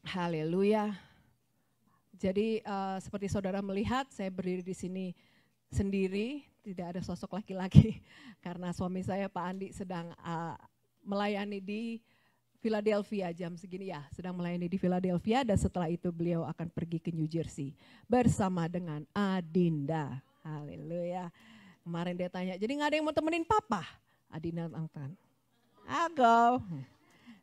Haleluya. Jadi seperti saudara melihat, saya berdiri di sini sendiri, tidak ada sosok laki-laki karena suami saya Pak Andi sedang melayani di Philadelphia jam segini ya, sedang melayani di Philadelphia dan setelah itu beliau akan pergi ke New Jersey bersama dengan Adinda. Haleluya. Kemarin dia tanya, jadi nggak ada yang mau temenin papa? Adinda angkat. I'll go.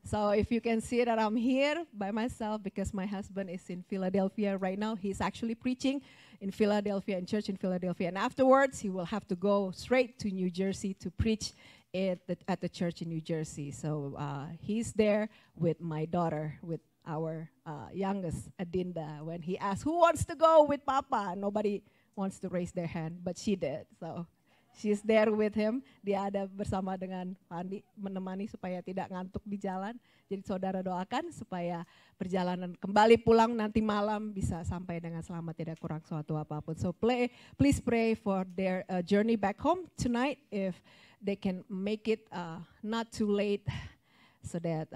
So if you can see that I'm here by myself because my husband is in Philadelphia right now. He's actually preaching in Philadelphia, in church in Philadelphia. And afterwards, he will have to go straight to New Jersey to preach at the church in New Jersey. So he's there with my daughter, with our youngest, Adinda. When he asked, who wants to go with Papa? Nobody wants to raise their hand, but she did. So she's there with him. Dia ada bersama dengan Pandi menemani supaya tidak ngantuk di jalan. Jadi saudara doakan supaya perjalanan kembali pulang nanti malam bisa sampai dengan selamat, tidak kurang suatu apapun. So please pray for their journey back home tonight if they can make it not too late so that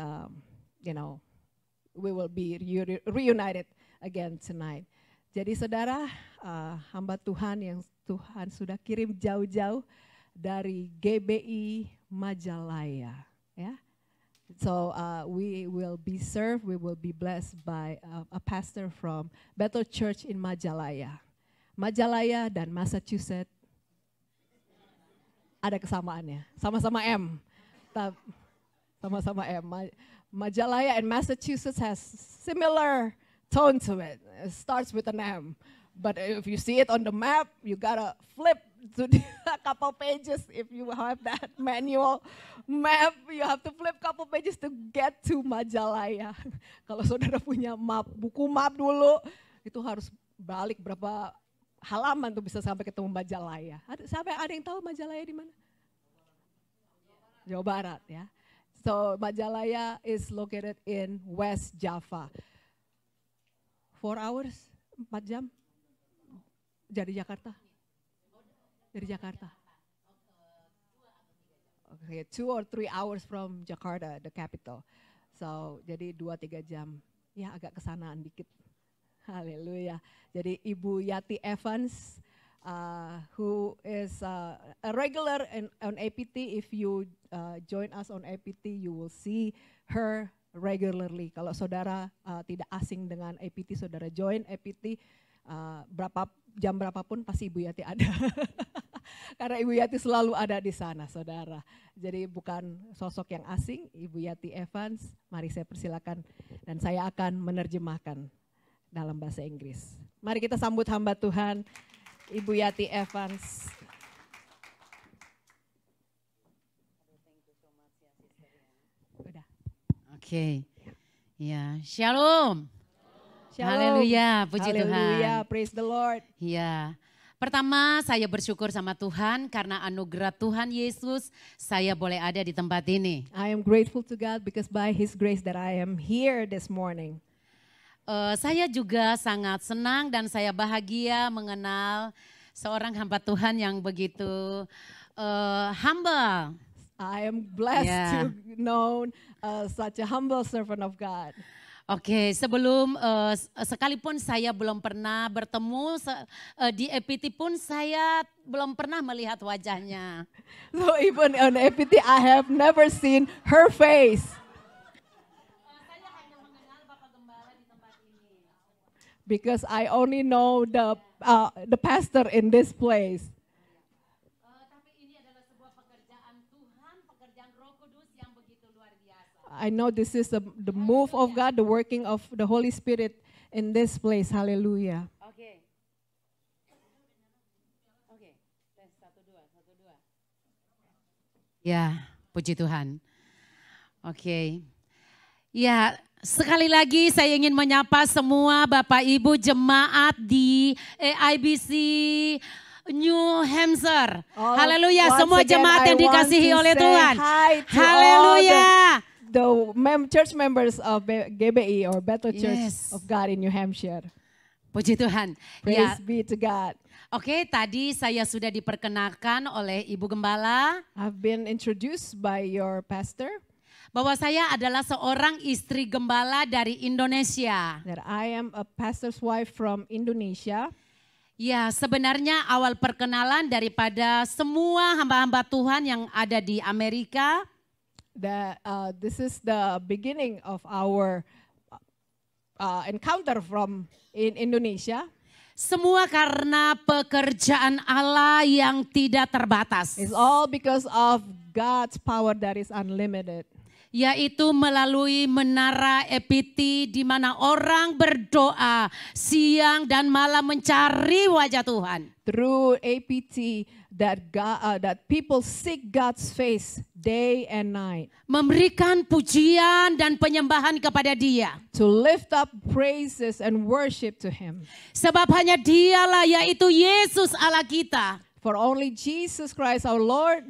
we will be reunited again tonight. Jadi saudara, hamba Tuhan yang Tuhan sudah kirim jauh-jauh dari GBI Majalaya, ya. So we will be served, we will be blessed by a pastor from Bethel Church in Majalaya. Majalaya dan Massachusetts ada kesamaannya, sama-sama M. Sama-sama M. Majalaya and Massachusetts has similar tone to it. It starts with an M. But if you see it on the map, you gotta flip to a couple pages. If you have that manual map, you have to flip couple pages to get to Majalaya. Kalau saudara punya map, buku map dulu, itu harus balik berapa halaman tuh bisa sampai ketemu Majalaya. Sampai ada yang tahu Majalaya di mana? Jawa Barat ya. So Majalaya is located in West Java. 4 hours, 4 jam dari Jakarta. Dari Jakarta. Okay, 2 or 3 hours from Jakarta, the capital. So jadi 2-3 jam. Ya agak kesanaan dikit. Haleluya. Jadi Ibu Yati Evans, who is a regular on APT. If you join us on APT, you will see her regularly. Kalau saudara tidak asing dengan APT, saudara join APT, jam berapapun pasti Ibu Yati ada. Karena Ibu Yati selalu ada di sana, saudara. Jadi bukan sosok yang asing, Ibu Yati Evans. Mari saya persilakan dan saya akan menerjemahkan dalam bahasa Inggris. Mari kita sambut hamba Tuhan, Ibu Yati Evans. Oke, ya, shalom. Haleluya, puji Haleluya, Tuhan. praise the Lord. Ya, pertama saya bersyukur sama Tuhan karena anugerah Tuhan Yesus saya boleh ada di tempat ini. I am grateful to God because by His grace that I am here this morning. Saya juga sangat senang dan saya bahagia mengenal seorang hamba Tuhan yang begitu humble. I am blessed to know such a humble servant of God. Oke, sekalipun saya belum pernah bertemu di EPT pun saya belum pernah melihat wajahnya. So even on EPT I have never seen her face. Saya hanya mengenal Bapak Gembala di tempat ini. Because I only know the pastor in this place. I know this is the move of God, the working of the Holy Spirit in this place. Hallelujah. Oke. Tes 1 2. Ya, puji Tuhan. Oke. Ya, sekali lagi saya ingin menyapa semua Bapak Ibu jemaat di AIBC New Hampshire. Haleluya, semua jemaat yang dikasihi oleh Tuhan. Haleluya. The church members of GBI or Bethel Church of God in New Hampshire. Puji Tuhan. Praise be to God. Oke, tadi saya sudah diperkenalkan oleh Ibu Gembala. I've been introduced by your pastor. bahwa saya adalah seorang istri gembala dari Indonesia. that I am a pastor's wife from Indonesia. Ya, sebenarnya awal perkenalan daripada semua hamba-hamba Tuhan yang ada di Amerika. That this is the beginning of our encounter from in Indonesia. Semua karena pekerjaan Allah yang tidak terbatas. It's all because of God's power that is unlimited. Yaitu melalui menara EPT di mana orang berdoa siang dan malam mencari wajah Tuhan. Through APT that people seek God's face day and night. Memberikan pujian dan penyembahan kepada Dia. To lift up praises and worship to Him. Sebab hanya Dialah yaitu Yesus Allah kita. For only Jesus Christ our Lord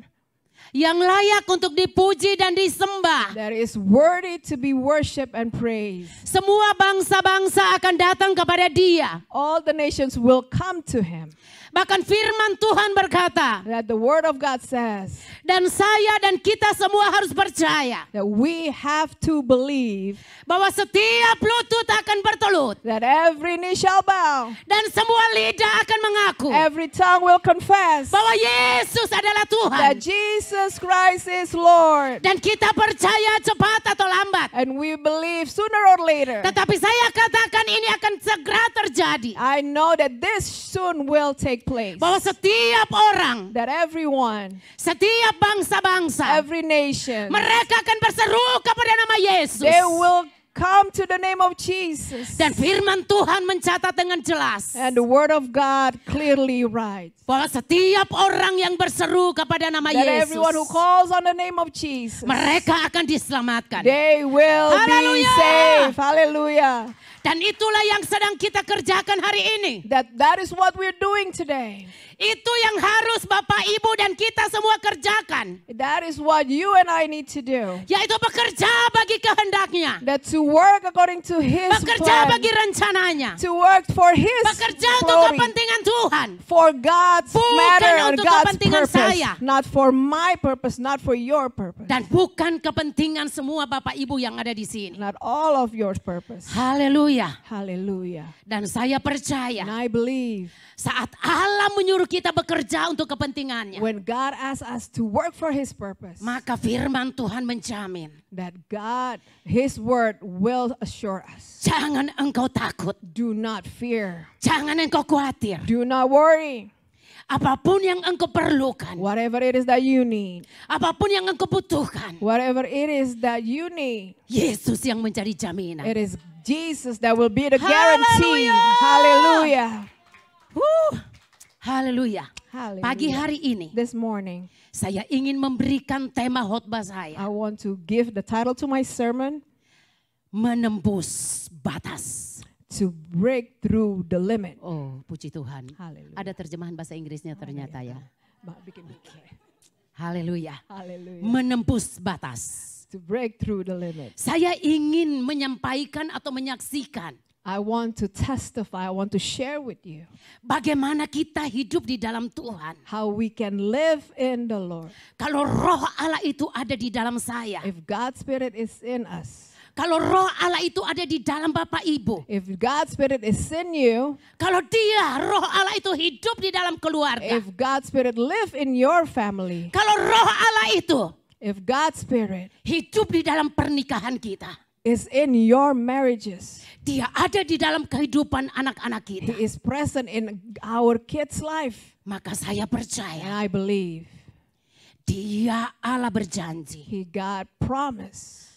yang layak untuk dipuji dan disembah. that is worthy to be worshipped and praised. Semua bangsa-bangsa akan datang kepada Dia. All the nations will come to Him. Bahkan firman Tuhan berkata, That the word of God says dan saya dan kita semua harus percaya that we have to believe bahwa setiap lutut akan bertelut that every knee shall bow, dan semua lidah akan mengaku every tongue will confess bahwa Yesus adalah Tuhan. that Jesus Christ is Lord. Dan kita percaya cepat atau lambat. And we believe sooner or later. Tetapi saya katakan ini akan segera terjadi. I know that this soon will take place. Bahwa setiap orang, That everyone, setiap bangsa-bangsa, every nation, mereka akan berseru kepada nama Yesus. they will come to the name of Jesus. Dan firman Tuhan mencatat dengan jelas And the word of God clearly writes bahwa setiap orang yang berseru kepada nama that Yesus, everyone who calls on the name of Jesus, mereka akan diselamatkan. they will be Hallelujah. saved. Hallelujah. Dan itulah yang sedang kita kerjakan hari ini. That is what we're doing today. Itu yang harus Bapak, Ibu, dan kita semua kerjakan. That is what you and I need to do. Yaitu bekerja bagi kehendaknya. That to work according to His Bekerja plan. bagi rencananya. To work for His Bekerja untuk glory. kepentingan Tuhan. For God's Bukan matter and untuk God's kepentingan purpose. saya. Not for my purpose, not for your purpose. Dan bukan kepentingan semua Bapak Ibu yang ada di sini. Not all of your purpose. Haleluya. Hallelujah. Dan saya percaya And I believe saat Allah menyuruh kita bekerja untuk kepentingannya, when God asks us to work for His purpose, maka firman Tuhan menjamin, that God, His word will assure us. jangan engkau takut, Do not fear. jangan engkau khawatir. Do not worry. Apapun yang engkau perlukan, Whatever it is that you need, apapun yang engkau butuhkan, whatever it is that you need, Yesus yang menjadi jaminan. it is Jesus that will be the guarantee. Hallelujah. Haleluya. Hallelujah. Pagi hari ini This morning, saya ingin memberikan tema khotbah saya, I want to give the title to my sermon, menembus batas. To break through the limit. Oh, puji Tuhan. Hallelujah. Ada terjemahan bahasa Inggrisnya ternyata ya. Bikin-bikin. Haleluya. Hallelujah. Menembus batas. To break through the limit. Saya ingin menyampaikan atau menyaksikan I want to testify, I want to share with you bagaimana kita hidup di dalam Tuhan. how we can live in the Lord. Kalau roh Allah itu ada di dalam saya. If God's Spirit is in us, Kalau roh Allah itu ada di dalam Bapak Ibu. if God's Spirit is in you, Kalau dia, roh Allah itu hidup di dalam keluarga. if God's Spirit live in your family, Kalau roh Allah itu if God's Spirit hidup di dalam pernikahan kita. is in your marriages, Dia ada di dalam kehidupan anak-anak kita. He is present in our kids' life. Maka saya And percaya I believe Dia Allah berjanji God promise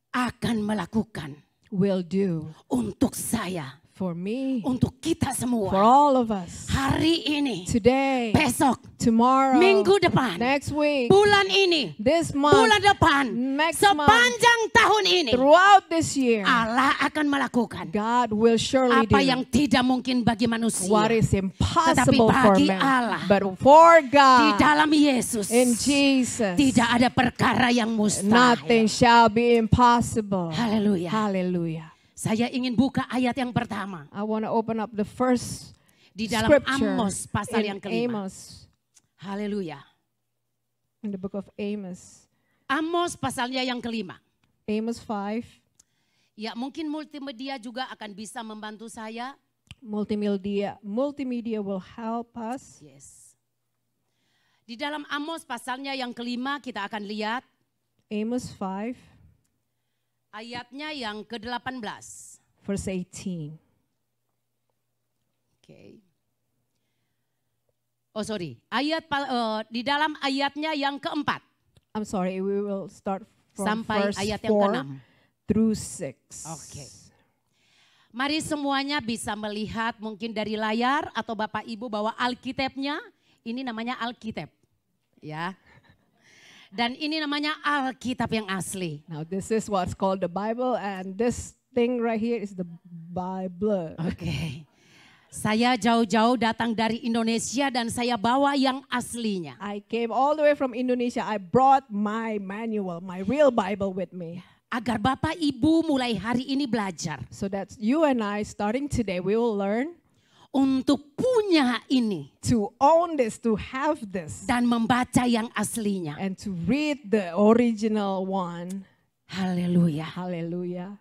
akan melakukan will do untuk saya, for me, untuk kita for semua. all of us, Hari ini, today, besok, tomorrow, minggu depan, next week, bulan ini, this month, bulan depan, next month, sepanjang tahun ini, throughout this year, Allah akan melakukan God will surely apa do yang tidak mungkin bagi manusia. what is impossible Tetapi for bagi man. Allah, But for Di God, dalam Yesus, in Jesus, tidak ada perkara yang mustahil. nothing shall be impossible. Haleluya. Hallelujah. Saya ingin buka ayat yang pertama I want to open up the first di dalam scripture Amos pasal in yang kelima. Amos, Haleluya. in the book of Amos, Amos pasalnya yang kelima. Amos 5. Ya, mungkin multimedia juga akan bisa membantu saya. Multimedia will help us. Yes. Di dalam Amos pasalnya yang kelima kita akan lihat Amos 5, ayatnya yang ke-18. verse 18. Oke. Oh sorry, di dalam ayatnya yang keempat I'm sorry, we will start from sampai verse ayat yang 4 ke-6. through 6. Oke. Mari semuanya bisa melihat mungkin dari layar atau Bapak Ibu bahwa Alkitabnya ini namanya Alkitab. Ya. Dan ini namanya Alkitab yang asli. Now this is what's called the Bible, and this thing right here is the Bible. Oke. Saya jauh-jauh datang dari Indonesia dan saya bawa yang aslinya. I came all the way from Indonesia. I brought my manual, my real Bible with me. Agar Bapak Ibu mulai hari ini belajar. So that you and I, starting today, we will learn Untuk punya ini. to own this, to have this, Dan membaca yang aslinya. and to read the original one. Haleluya. Hallelujah.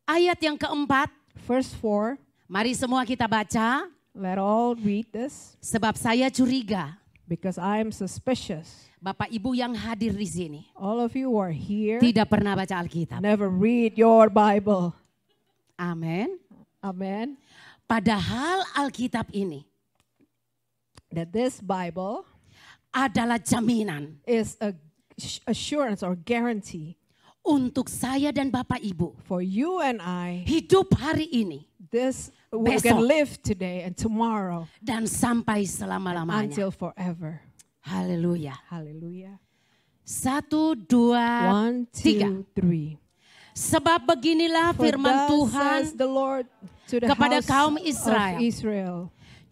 Ayat yang keempat. Verse 4, Mari semua kita baca. let all read this, Sebab saya curiga. because I am suspicious. Bapak Ibu yang hadir di sini. All of you who are here Tidak pernah baca Alkitab. never read your Bible. Amin. Amen. Padahal Alkitab ini That this Bible adalah jaminan is a assurance or guarantee untuk saya dan Bapak Ibu. for you and I. Hidup hari ini This we Besok. can live today and tomorrow dan sampai selama-lamanya. until forever. Haleluya. Hallelujah. 1, 2, 1, 2, 3. Sebab beginilah For firman thus Tuhan says the Lord to the kepada house kaum of Israel. Israel.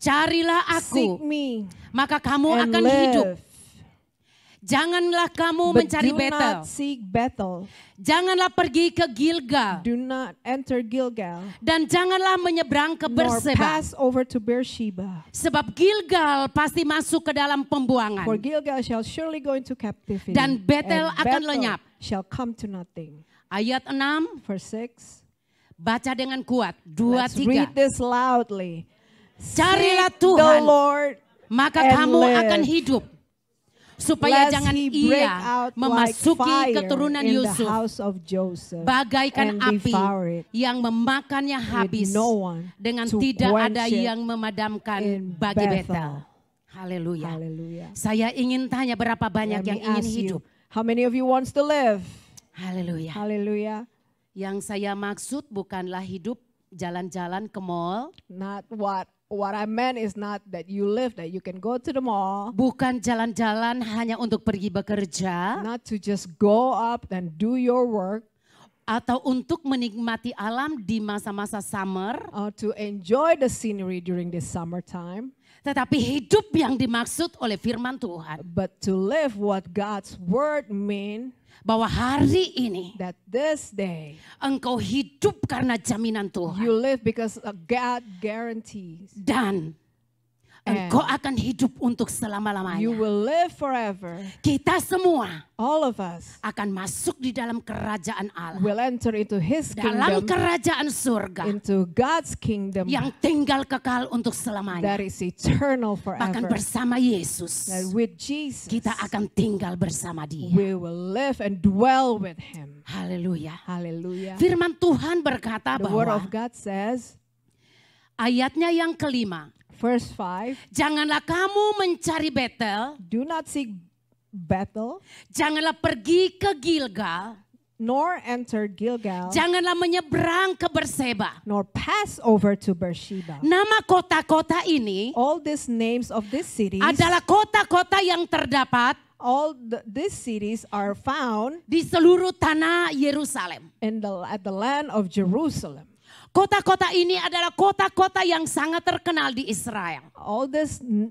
Carilah Seek aku, me maka kamu and akan hidup. live. Janganlah kamu But mencari do Betel. not seek Bethel. Janganlah pergi ke Gilgal. Do not enter Gilgal. Dan janganlah menyeberang ke Nor Berseba. pass over to Beersheba. Sebab Gilgal pasti masuk ke dalam pembuangan. For Gilgal shall surely go into captivity. Dan Bethel and akan Bethel lenyap. shall come to nothing. Ayat 6, Verse 6. baca dengan kuat. 2, Let's 3. read this loudly. Carilah Seek the Tuhan, Lord, maka and kamu live. akan hidup. Supaya lest jangan he break ia out like memasuki fire keturunan in the Yusuf house of Joseph, bagaikan and api devour it yang memakannya habis with no one dengan to tidak quench ada it yang memadamkan in bagi Bethel. Betel. Haleluya. Hallelujah. Saya ingin tanya berapa banyak Let yang me ingin ask hidup. you, how many of you wants to live? Haleluya. Hallelujah. Yang saya maksud bukanlah hidup jalan-jalan ke mall, Not what I meant is not that you live, that you can go to the mall, bukan jalan-jalan hanya untuk pergi bekerja not to just go up and do your work, atau untuk menikmati alam di masa-masa summer, or to enjoy the scenery during this summertime, tetapi hidup yang dimaksud oleh firman Tuhan but to live what God's word mean, bahwa hari ini that this day engkau hidup karena jaminan Tuhan you live because God guarantees dan engkau akan hidup untuk selama-lamanya. you will live forever. Kita semua All of us akan masuk di dalam kerajaan Allah, will enter into His dalam kingdom, kerajaan surga into God's kingdom yang tinggal kekal untuk selamanya. that is eternal Bahkan forever. bersama Yesus That with Jesus kita akan tinggal bersama Dia. we will live and dwell with Him. Haleluya. Hallelujah. Firman Tuhan berkata The word bahwa of God says, ayatnya yang kelima, verse 5, janganlah kamu mencari Betel, do not seek Bethel, janganlah pergi ke Gilgal, nor enter Gilgal, janganlah menyeberang ke Berseba. nor pass over to Beersheba. Nama kota-kota ini All these names of these cities, adalah kota-kota yang terdapat these cities are found di seluruh tanah Yerusalem. at the land of Jerusalem. Kota-kota ini adalah kota-kota yang sangat terkenal di Israel.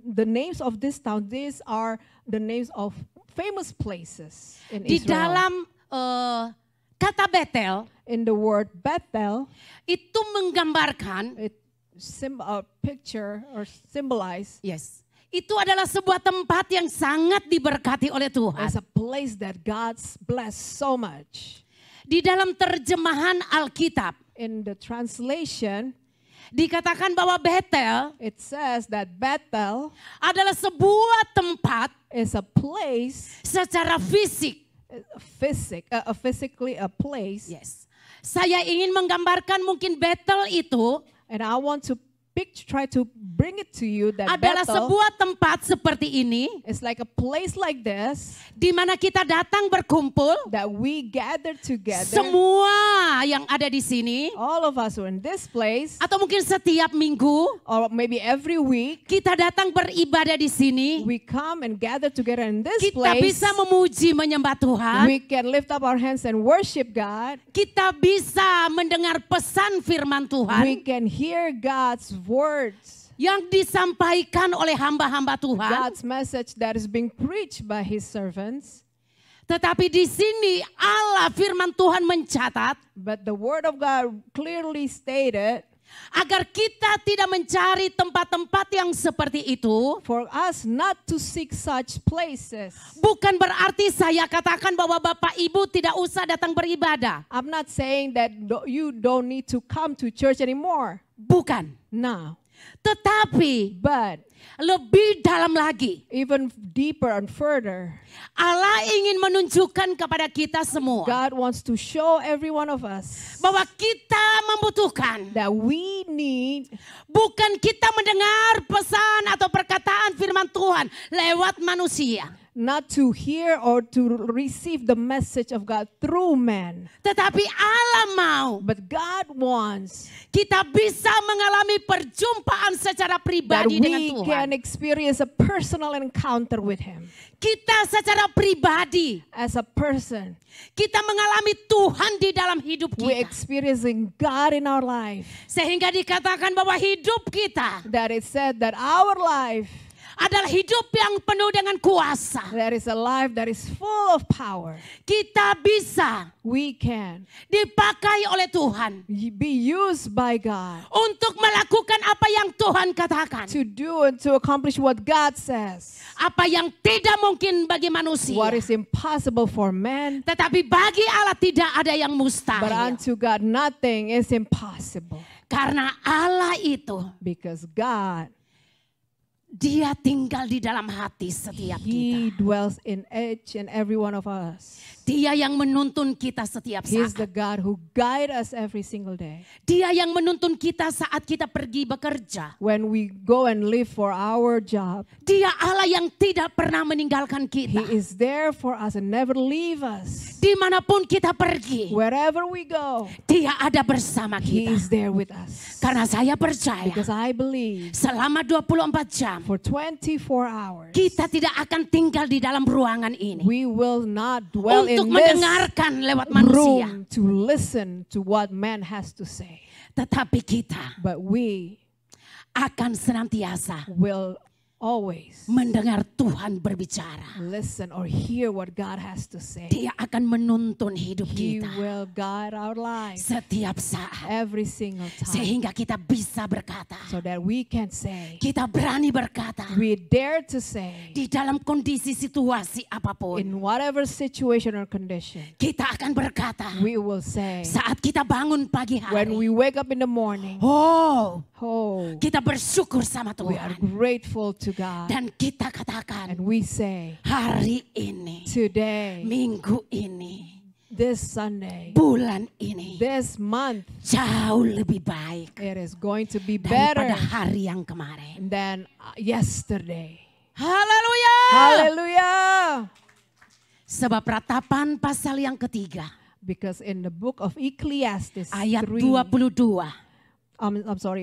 The names of this town, these are the names of famous places in Di Israel. dalam kata Betel In the word Bethel, itu menggambarkan, it picture or symbolize, yes, Itu adalah sebuah tempat yang sangat diberkati oleh Tuhan. It's a place that God's blessed so much. Di dalam terjemahan Alkitab In the translation, dikatakan bahwa Betel it says that Bethel adalah sebuah tempat is a place, secara fisik. physically a place. Yes. Saya ingin menggambarkan mungkin Betel itu And I want to try to bring it to you that adalah Bethel sebuah tempat seperti ini is like a place like this di mana kita datang berkumpul. that we gather together. Semua yang ada di sini All of us are in this place, atau mungkin setiap minggu or maybe every week, kita datang beribadah di sini. we come and gather together in this Kita place. bisa memuji menyembah Tuhan. We can lift up our hands and worship God. Kita bisa mendengar pesan firman We Tuhan can hear God's words, yang disampaikan oleh hamba-hamba Tuhan. God's message that is being preached by His servants. Tetapi di sini Allah firman Tuhan mencatat But the Word of God clearly stated agar kita tidak mencari tempat-tempat yang seperti itu. for us not to seek such places. Bukan berarti saya katakan bahwa Bapak Ibu tidak usah datang beribadah. I'm not saying that you don't need to come to church anymore. Bukan. No. Tetapi But lebih dalam lagi, even deeper and further, Allah ingin menunjukkan kepada kita semua God wants to show every one of us bahwa kita membutuhkan, that we need bukan kita mendengar pesan atau perkataan firman Tuhan lewat manusia. not to hear or to receive the message of God through man. Tetapi Allah mau But God wants kita bisa mengalami perjumpaan secara that pribadi dengan we Tuhan. can experience a personal encounter with Him. Kita secara pribadi, As a person, kita mengalami Tuhan di dalam hidup we kita. experiencing God in our life. Sehingga dikatakan bahwa hidup kita That it said that our life, adalah hidup yang penuh dengan kuasa. that is a life that is full of power. Kita bisa We can dipakai oleh Tuhan be used by God untuk melakukan apa yang Tuhan katakan. to do and to accomplish what God says. Apa yang tidak mungkin bagi manusia. What is impossible for man, Tetapi bagi Allah tidak ada yang but mustahil. unto God nothing is impossible. Karena Allah itu, Because God, Dia tinggal di dalam hati setiap He kita. dwells in each and every one of us. Dia yang menuntun kita setiap He is saat. the God who guides us every single day. Dia yang menuntun kita saat kita pergi bekerja. When we go and live for our job, Dia Allah yang tidak pernah meninggalkan He kita. is there for us and never leave us. Dimanapun kita pergi, Wherever we go, Dia ada bersama He kita. is there with us. Karena saya percaya Because I believe selama 24 jam for 24 hours, kita tidak akan tinggal di dalam ruangan ini we will not dwell untuk in this mendengarkan lewat manusia. room to listen to what man has to say. Tetapi kita But we akan senantiasa will always mendengar Tuhan berbicara. listen or hear what God has to say. Dia akan menuntun hidup He kita will guide our lives setiap saat. every single time Sehingga kita bisa berkata, so that we can say, kita berani berkata we dare to say, di dalam kondisi situasi apapun. in whatever situation or condition, Kita akan berkata we will say, saat kita bangun pagi when hari, we wake up in the morning, oh, oh, kita bersyukur sama we are Tuhan. grateful to God. Dan kita katakan, And we say, hari ini, today, minggu ini, this Sunday, bulan ini, this month, jauh lebih baik it is going to be daripada better hari yang kemarin. than yesterday. Haleluya. Hallelujah! Sebab ratapan pasal yang ketiga, Because in the book of Ecclesiastes ayat 3, 22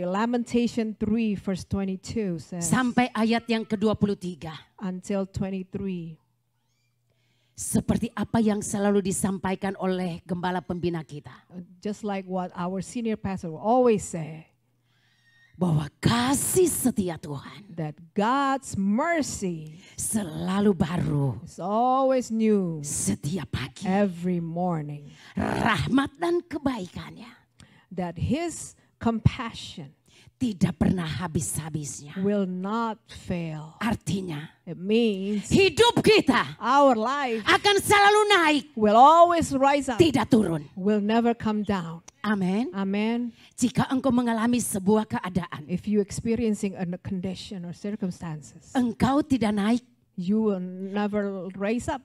Lamentation 3 verse 22 says, sampai ayat yang ke-23. until 23. Seperti apa yang selalu disampaikan oleh gembala pembina kita. Just like what our senior pastor will always say, Bahwa kasih setia Tuhan that God's mercy selalu baru is always new setiap pagi. every morning. Rahmat dan kebaikannya That His compassion tidak pernah habis-habisnya. will not fail. Artinya, It means hidup kita our life akan selalu naik, will always rise up, tidak turun. will never come down. Amin. Amen. Jika engkau mengalami sebuah keadaan, If you experiencing a condition or circumstances, engkau tidak naik, you will never rise up,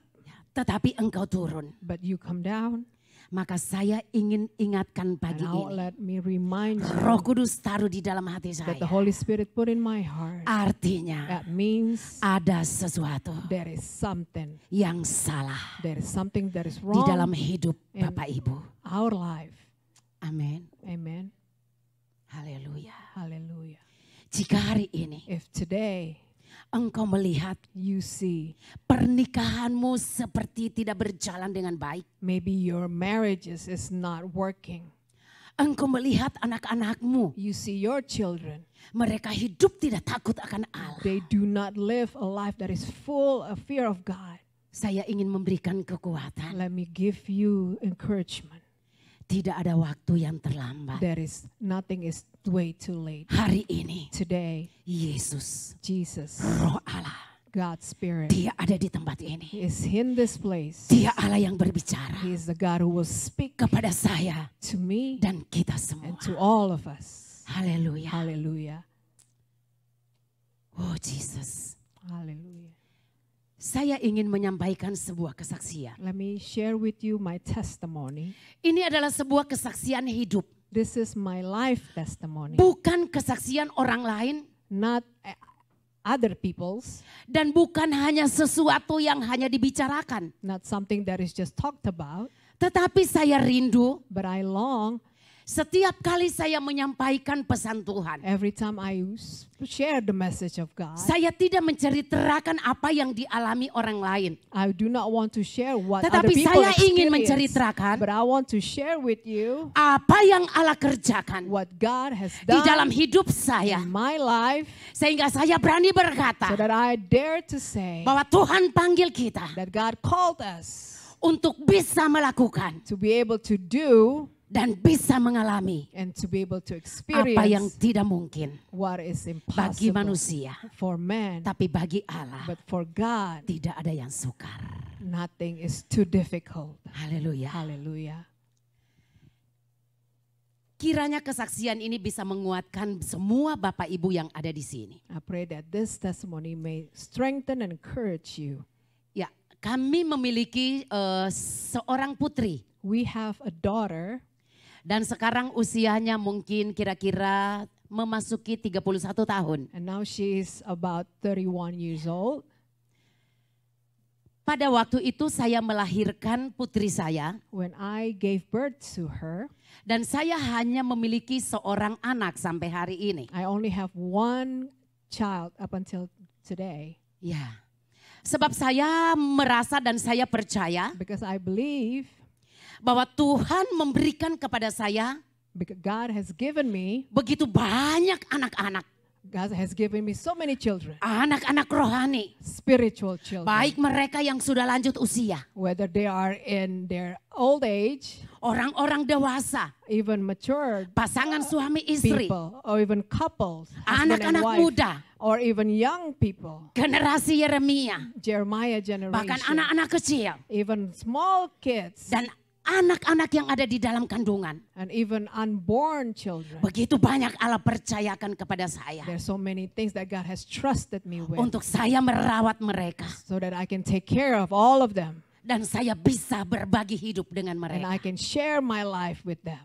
tetapi engkau turun. but you come down. Maka saya ingin ingatkan And pagi now ini. let me remind you Roh Kudus taruh di dalam hati that the saya. Holy Spirit put in my heart. Artinya That means ada sesuatu there is something. yang salah There is something that is di dalam wrong hidup in Bapak Ibu. our life. Amin. Amen. Haleluya. Hallelujah. Jika hari ini If today engkau melihat you see pernikahanmu seperti tidak berjalan dengan baik. maybe your marriages is not working. Engkau melihat anak-anakmu, You see your children. mereka hidup tidak takut akan Allah. They do not live a life that is full of fear of God. Saya ingin memberikan kekuatan. Let me give you encouragement. Tidak ada waktu yang terlambat. There is nothing is way too late. Hari ini, Today, Yesus, Jesus, Roh Allah, God's Spirit, Dia ada di tempat ini. is in this place. Dia Allah yang berbicara He is the God who will speak kepada saya to me dan kita and semua. to all of us. Haleluya. Hallelujah. Oh Jesus. Hallelujah. Saya ingin menyampaikan sebuah kesaksian. Let me share with you my testimony. Ini adalah sebuah kesaksian hidup. This is my life testimony, Bukan kesaksian orang lain not other people's, dan bukan hanya sesuatu yang hanya dibicarakan. not something that is just talked about, Tetapi saya rindu but I long setiap kali saya menyampaikan pesan Tuhan. every time I share the message of God. Saya tidak menceritakan apa yang dialami orang lain. I do not want to share what other Tetapi people saya ingin experience, menceritakan but I want to share with you apa yang Allah kerjakan what God has di dalam done hidup saya. in my life, Sehingga saya berani so berkata that I dare to say bahwa Tuhan panggil kita that God called us untuk bisa melakukan to be able to do dan bisa mengalami and to be able to apa yang experience tidak mungkin what is bagi impossible manusia. for man, Tapi bagi Allah but for God, tidak ada yang sukar. nothing is too difficult. Haleluya. Hallelujah. Kiranya kesaksian ini bisa menguatkan semua Bapak Ibu yang ada di sini. I pray that this testimony may strengthen and encourage you. Ya, kami memiliki seorang putri We have a daughter, dan sekarang usianya mungkin kira-kira memasuki 31 tahun. and now she's about 31 years old. Pada waktu itu saya melahirkan putri saya When I gave birth to her, dan saya hanya memiliki seorang anak sampai hari ini. I only have one child up until today, Ya. Sebab saya merasa dan saya percaya because I believe bahwa Tuhan memberikan kepada saya because God has given me, begitu banyak anak-anak. God has given me so many children, Anak-anak rohani. spiritual children, Baik mereka yang sudah lanjut usia. whether they are in their old age, Orang-orang dewasa. even matured Pasangan suami istri. people, or even couples, husband and Anak-anak wife, muda. or even young people, Generasi Yeremia. Jeremiah Bahkan generation, anak-anak kecil. even small kids, Dan anak-anak yang ada di dalam kandungan. and even unborn children. Begitu banyak Allah percayakan kepada saya. There's so many things that God has trusted me with, Untuk saya merawat mereka. so that I can take care of all of them, Dan saya bisa berbagi hidup dengan and mereka. I can share my life with them.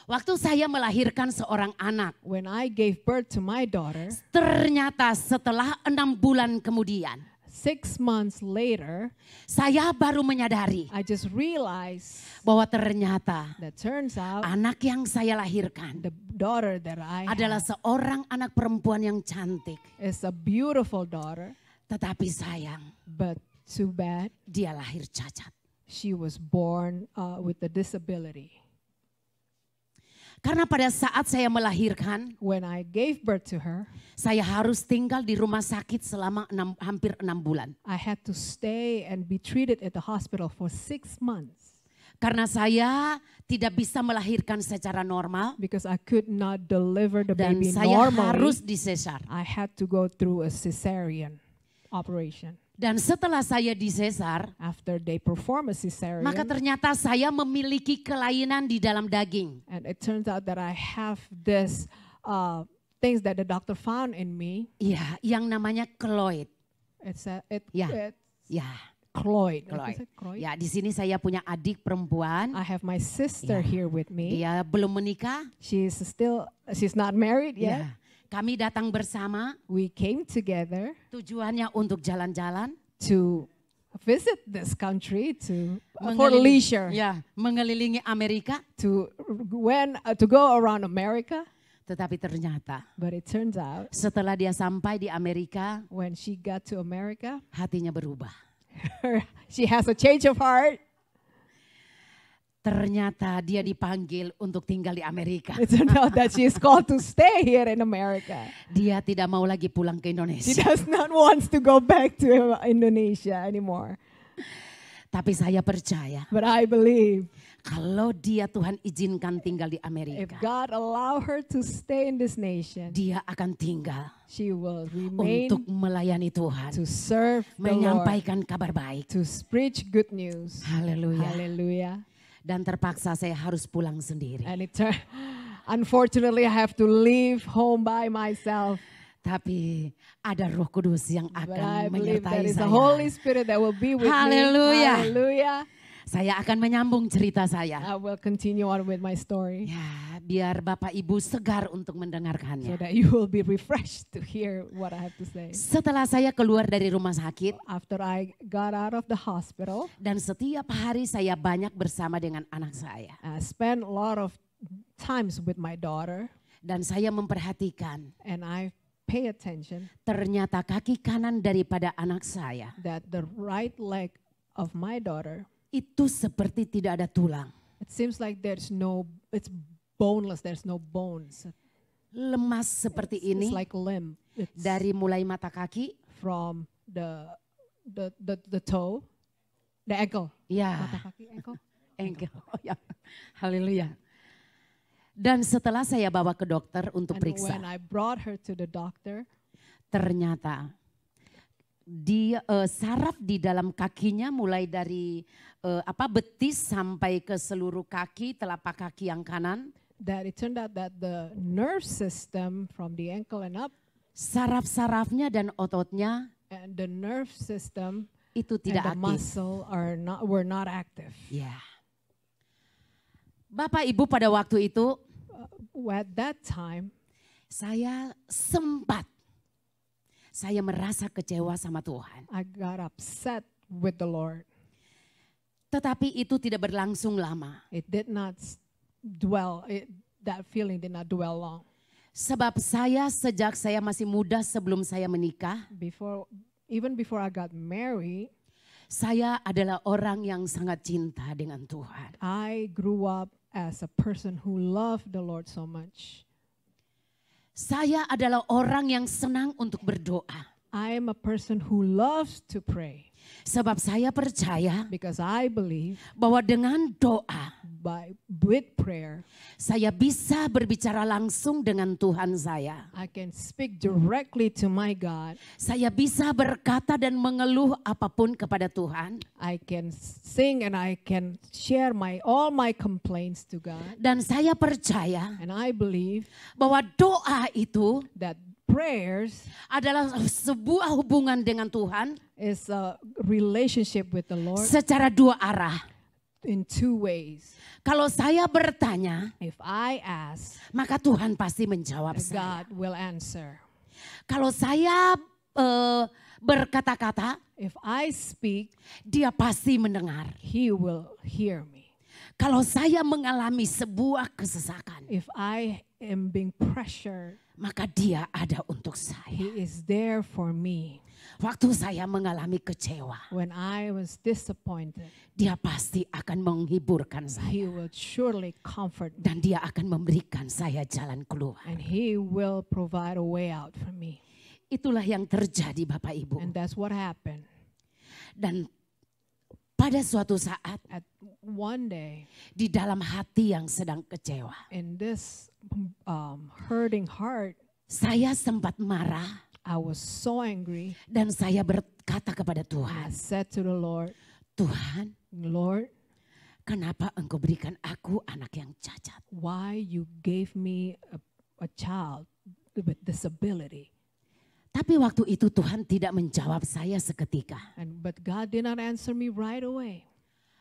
Waktu saya melahirkan seorang anak. When I gave birth to my daughter, Ternyata setelah 6 bulan kemudian. 6 months later, Saya baru menyadari I just realized bahwa ternyata that turns out anak yang saya lahirkan the daughter that I adalah have seorang anak perempuan yang cantik. is a beautiful daughter, Tetapi sayang, but too bad dia lahir cacat. she was born with a disability. Karena pada saat saya melahirkan, When I gave birth to her, saya harus tinggal di rumah sakit selama hampir 6 bulan. I had to stay and be treated at the hospital for 6 months. Karena saya tidak bisa melahirkan secara normal because I could not deliver the dan baby saya normally. harus disesar. I had to go through a cesarean operation. Dan setelah saya disesar, After they perform a cesarean, maka ternyata saya memiliki kelainan di dalam daging. and it turns out that I have this things that the doctor found in me. Iya, yang namanya keloid. It's Yeah. Ya, cloid. What keloid. is it? Cloid? Ya, di sini saya punya adik perempuan. I have my sister Yeah. here with me. Dia belum menikah. She's not married yet. Ya, kami datang bersama. We came together Tujuannya untuk jalan-jalan, to visit this country for mengeliling- leisure, ya, mengelilingi Amerika. to go around America. Tetapi ternyata But it turns out setelah dia sampai di Amerika, when she got to America, hatinya berubah. she has a change of heart. Ternyata dia dipanggil untuk tinggal di Amerika. It turned out that she is called to stay here in America. Dia tidak mau lagi pulang ke She Indonesia. does not want to go back to Indonesia anymore. Tapi saya percaya But I believe kalau dia Tuhan izinkan tinggal di if Amerika, God allow her to stay in this nation, dia akan tinggal she will remain untuk melayani Tuhan, to serve the Lord, menyampaikan kabar baik. to preach good news. Haleluya. Hallelujah. Dan terpaksa saya harus pulang sendiri. And unfortunately, I have to leave home by myself. Tapi ada Roh Kudus yang But akan I believe that menyertai is the saya. Holy Spirit that will be with Hallelujah. me. Hallelujah. Saya akan menyambung cerita saya. I will continue on with my story Ya, biar Bapak Ibu segar untuk so mendengarkannya. that you will be refreshed to hear what I have to say. Setelah saya keluar dari rumah sakit After I got out of the hospital, dan setiap hari saya banyak bersama dengan anak saya. I spent a lot of times with my daughter, Dan saya memperhatikan and I pay attention ternyata kaki kanan daripada anak saya that the right leg of my daughter, itu seperti tidak ada tulang. it seems like it's boneless, there's no bones. Lemas seperti It's ini like limb. It's dari mulai mata kaki. from the toe, the ankle. Ya, Mata kaki, ankle. engkel. Oh, ya. Haleluya. Dan setelah saya bawa ke dokter untuk And periksa, when I brought her to the doctor, ternyata dia saraf di dalam kakinya mulai dari betis sampai ke seluruh kaki, telapak kaki yang kanan, that it turned out that the nerve system from the ankle and up, saraf-sarafnya dan ototnya and the nerve system itu and tidak the aktif. muscle were not active. Ya. Bapak Ibu pada waktu itu At that time, saya merasa kecewa sama Tuhan. I got upset with the Lord. Tetapi itu tidak berlangsung lama. It did not that feeling did not dwell long. Sebab sejak saya masih muda sebelum saya menikah, Even before I got married, saya adalah orang yang sangat cinta dengan Tuhan. I grew up as a person who loved the Lord so much. Saya adalah orang yang senang untuk berdoa. I am a person who loves to pray Sebab saya percaya because I believe bahwa dengan doa with prayer, saya bisa berbicara langsung dengan Tuhan saya. I can speak directly to my God. Saya bisa berkata dan mengeluh apapun kepada Tuhan. I can sing and I can share all my complaints to God. Dan saya percaya And I believe bahwa doa itu that prayers adalah sebuah hubungan dengan Tuhan is a relationship with the Lord secara dua arah. in two ways. Kalau saya bertanya, If I ask, maka Tuhan pasti menjawab saya. God will answer. Kalau saya berkata-kata, If I speak, dia pasti mendengar. He will hear me. Kalau saya mengalami sebuah kesesakan, If I am being pressured, maka dia ada untuk saya. He is there for me. Waktu saya mengalami kecewa, When I was disappointed, dia pasti akan menghiburkan He saya. will surely comfort me. Dan dia akan memberikan saya jalan keluar. And He will provide a way out for me. Itulah yang terjadi Bapak Ibu. And that's what happened. Dan Pada suatu saat At one day, di dalam hati yang sedang kecewa, in this hurting heart, saya sempat marah I was so angry. dan saya berkata kepada And I Tuhan, said to the Lord, Tuhan, Lord, kenapa Engkau berikan aku anak yang cacat? why you gave me a child with disability? Tapi waktu itu Tuhan tidak menjawab saya seketika. But God did not answer me right away.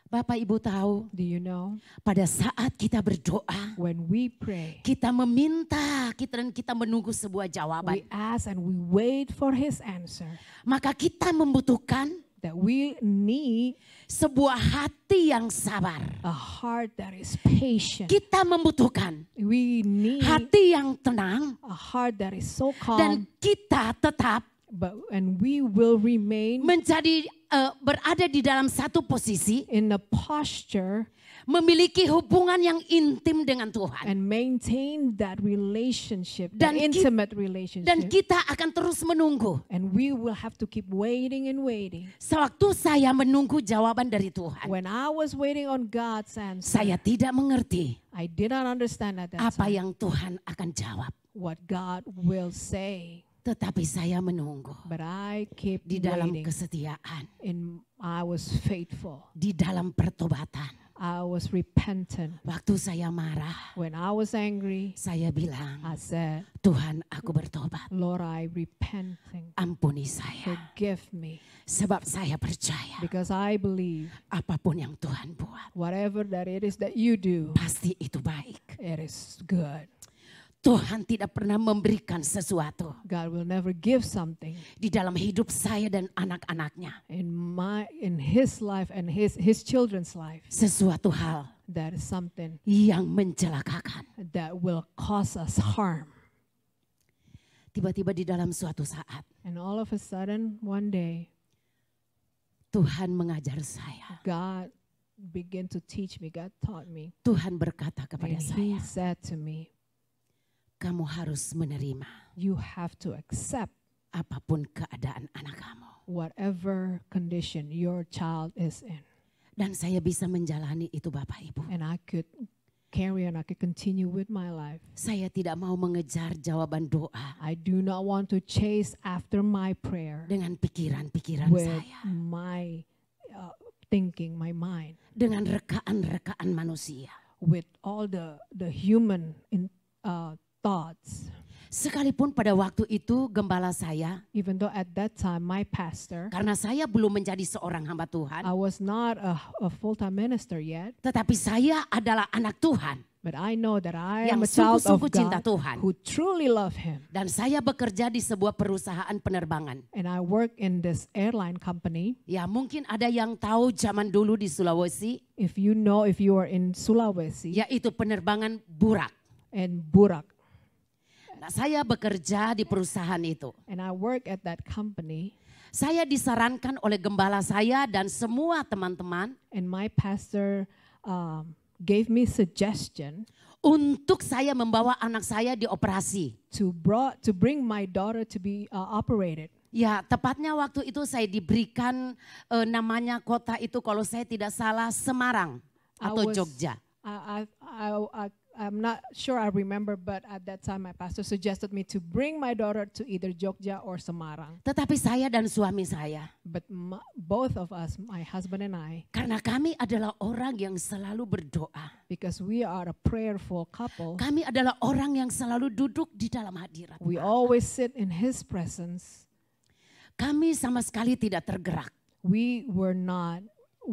Bapak Ibu tahu, Do you know? pada saat kita berdoa, When we pray, kita meminta, dan kita menunggu sebuah we jawaban. ask and we wait for His answer. Maka kita membutuhkan That we need sebuah hati yang sabar. a heart that is patient. Kita membutuhkan We need hati yang tenang a heart that is so dan calm, kita tetap and we will remain menjadi berada di dalam satu posisi, in a posture memiliki hubungan yang intim dengan Tuhan. and maintain that relationship, Dan that intimate relationship. Dan kita akan terus menunggu. And we will have to keep waiting and waiting. Sewaktu saya menunggu jawaban dari Tuhan, When I was waiting on God's answer, saya tidak mengerti I did not understand at that apa time yang Tuhan akan jawab. what God will say. Tetapi saya menunggu But I keep di dalam waiting. kesetiaan, I was faithful. di dalam pertobatan. I was repentant. Waktu saya marah, When I was angry, saya bilang, I said, Tuhan, aku bertobat. Lord, I repenting. Ampuni saya. Forgive me. Sebab saya percaya Because I believe apapun yang Tuhan buat, whatever that it is that you do, pasti itu baik. it is good. Tuhan tidak pernah memberikan sesuatu God will never give something di dalam hidup saya dan anak-anaknya. in his life and his children's life Sesuatu hal that is something yang mencelakakan. that will cause us harm. Tiba-tiba di dalam suatu saat, And all of a sudden, one day, Tuhan mengajar saya. God began to teach me. God taught me. Tuhan berkata kepada And saya, He said to me, kamu harus menerima you have to accept apapun keadaan anak kamu. whatever condition your child is in. Dan saya bisa menjalani itu Bapak Ibu. And I could carry on, I could continue with my life. Saya tidak mau mengejar jawaban doa I do not want to chase after my prayer dengan pikiran-pikiran with saya. my thinking, my mind, Dengan rekaan-rekaan manusia. with all the human thoughts. Sekalipun pada waktu itu gembala saya, Even though at that time my pastor, karena saya belum menjadi seorang hamba Tuhan, I was not a full-time minister yet, tetapi saya adalah anak Tuhan. but I know that I Yang am a child of sungguh-sungguh cinta God Tuhan. who truly love Him. Dan saya bekerja di sebuah perusahaan penerbangan. And I work in this airline company. Ya mungkin ada yang tahu zaman dulu di Sulawesi, If you are in Sulawesi yaitu penerbangan Burak. and Burak, Nah, saya bekerja di perusahaan itu. and I work at that company, Saya disarankan oleh gembala saya dan semua teman-teman and my pastor gave me suggestion untuk saya membawa anak saya dioperasi. to bring my daughter to be operated. Ya, tepatnya waktu itu saya diberikan namanya kota itu kalau saya tidak salah Semarang atau Jogja. I'm not sure I remember, but at that time my pastor suggested me to bring my daughter to either Jogja or Semarang. Tetapi saya dan suami saya, But both of us, my husband and I, karena kami adalah orang yang selalu berdoa. because we are a prayerful couple, Kami adalah orang yang selalu duduk di dalam hadirat. we always sit in His presence. Kami sama sekali tidak tergerak We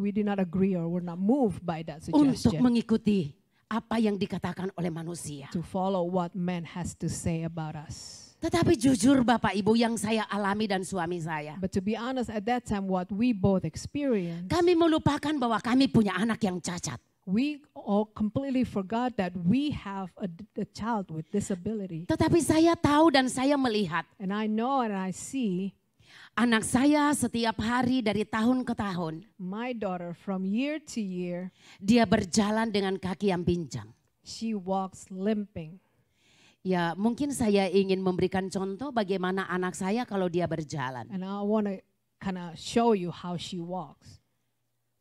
did not agree or were not moved by that untuk suggestion mengikuti apa yang dikatakan oleh manusia. to follow what man has to say about us. Tetapi jujur Bapak Ibu yang saya alami dan suami saya, But to be honest, at that time, what we both experienced, kami melupakan bahwa kami punya anak yang cacat. we all completely forgot that we have a child with disability. Tetapi saya tahu dan saya melihat And I know and I see anak saya setiap hari dari tahun ke tahun, my daughter from year to year, dia berjalan dengan kaki yang pincang. she walks limping. Ya mungkin saya ingin memberikan contoh bagaimana anak saya kalau dia berjalan. And I want to kind of show you how she walks.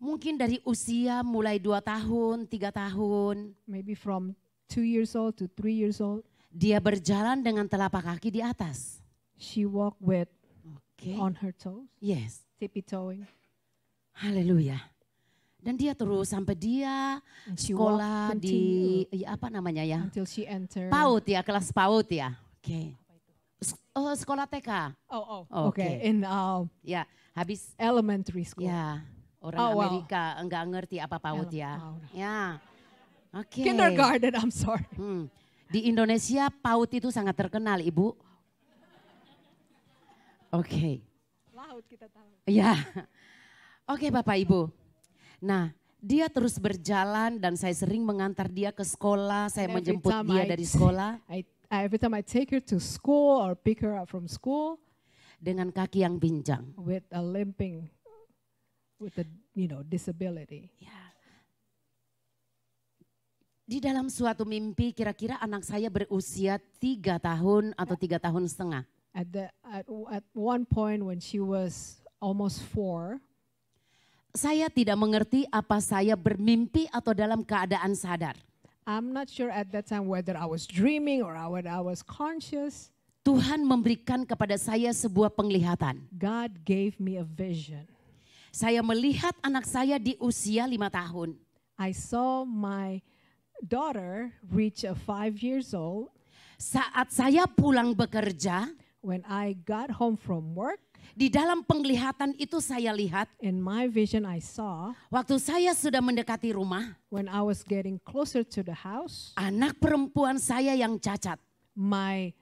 Mungkin dari usia mulai 2 tahun, 3 tahun. maybe from 2 years old to 3 years old. Dia berjalan dengan telapak kaki di atas. She walked with Oke. on her toes, Yes. tippy-toeing. Haleluya. Dan dia terus sampai dia And she sekolah walked di apa namanya ya? until she entered. PAUD ya, kelas PAUD ya. Oke. Sekolah TK. Oh, Okay. okay. In Ya, habis elementary school. ya orang Oh, wow. Amerika enggak ngerti apa PAUD ya. PAUD. Ya. Oke. Kindergarten, I'm sorry. Di Indonesia PAUD itu sangat terkenal, Ibu. Oke. Laut kita tahu. Ya. Oke, Bapak Ibu. Nah, dia terus berjalan dan saya sering mengantar dia ke sekolah, saya And every menjemput time dia I- dari sekolah Every time I take her to school or pick her up from school dengan kaki yang pincang. with a limping, with a disability. Ya. Di dalam suatu mimpi kira-kira anak saya berusia 3 tahun atau 3 tahun setengah. At one point when she was almost 4, Saya tidak mengerti apa saya bermimpi atau dalam keadaan sadar. I'm not sure at that time whether I was dreaming or whether I was conscious. Tuhan memberikan kepada saya sebuah penglihatan. God gave me a vision. Saya melihat anak saya di usia 5 tahun. I saw my daughter reach 5 years old. Saat saya pulang bekerja, When I got home from work, di dalam penglihatan itu saya lihat in my vision I saw waktu saya sudah mendekati rumah, when I was getting closer to the house, anak perempuan saya yang cacat. my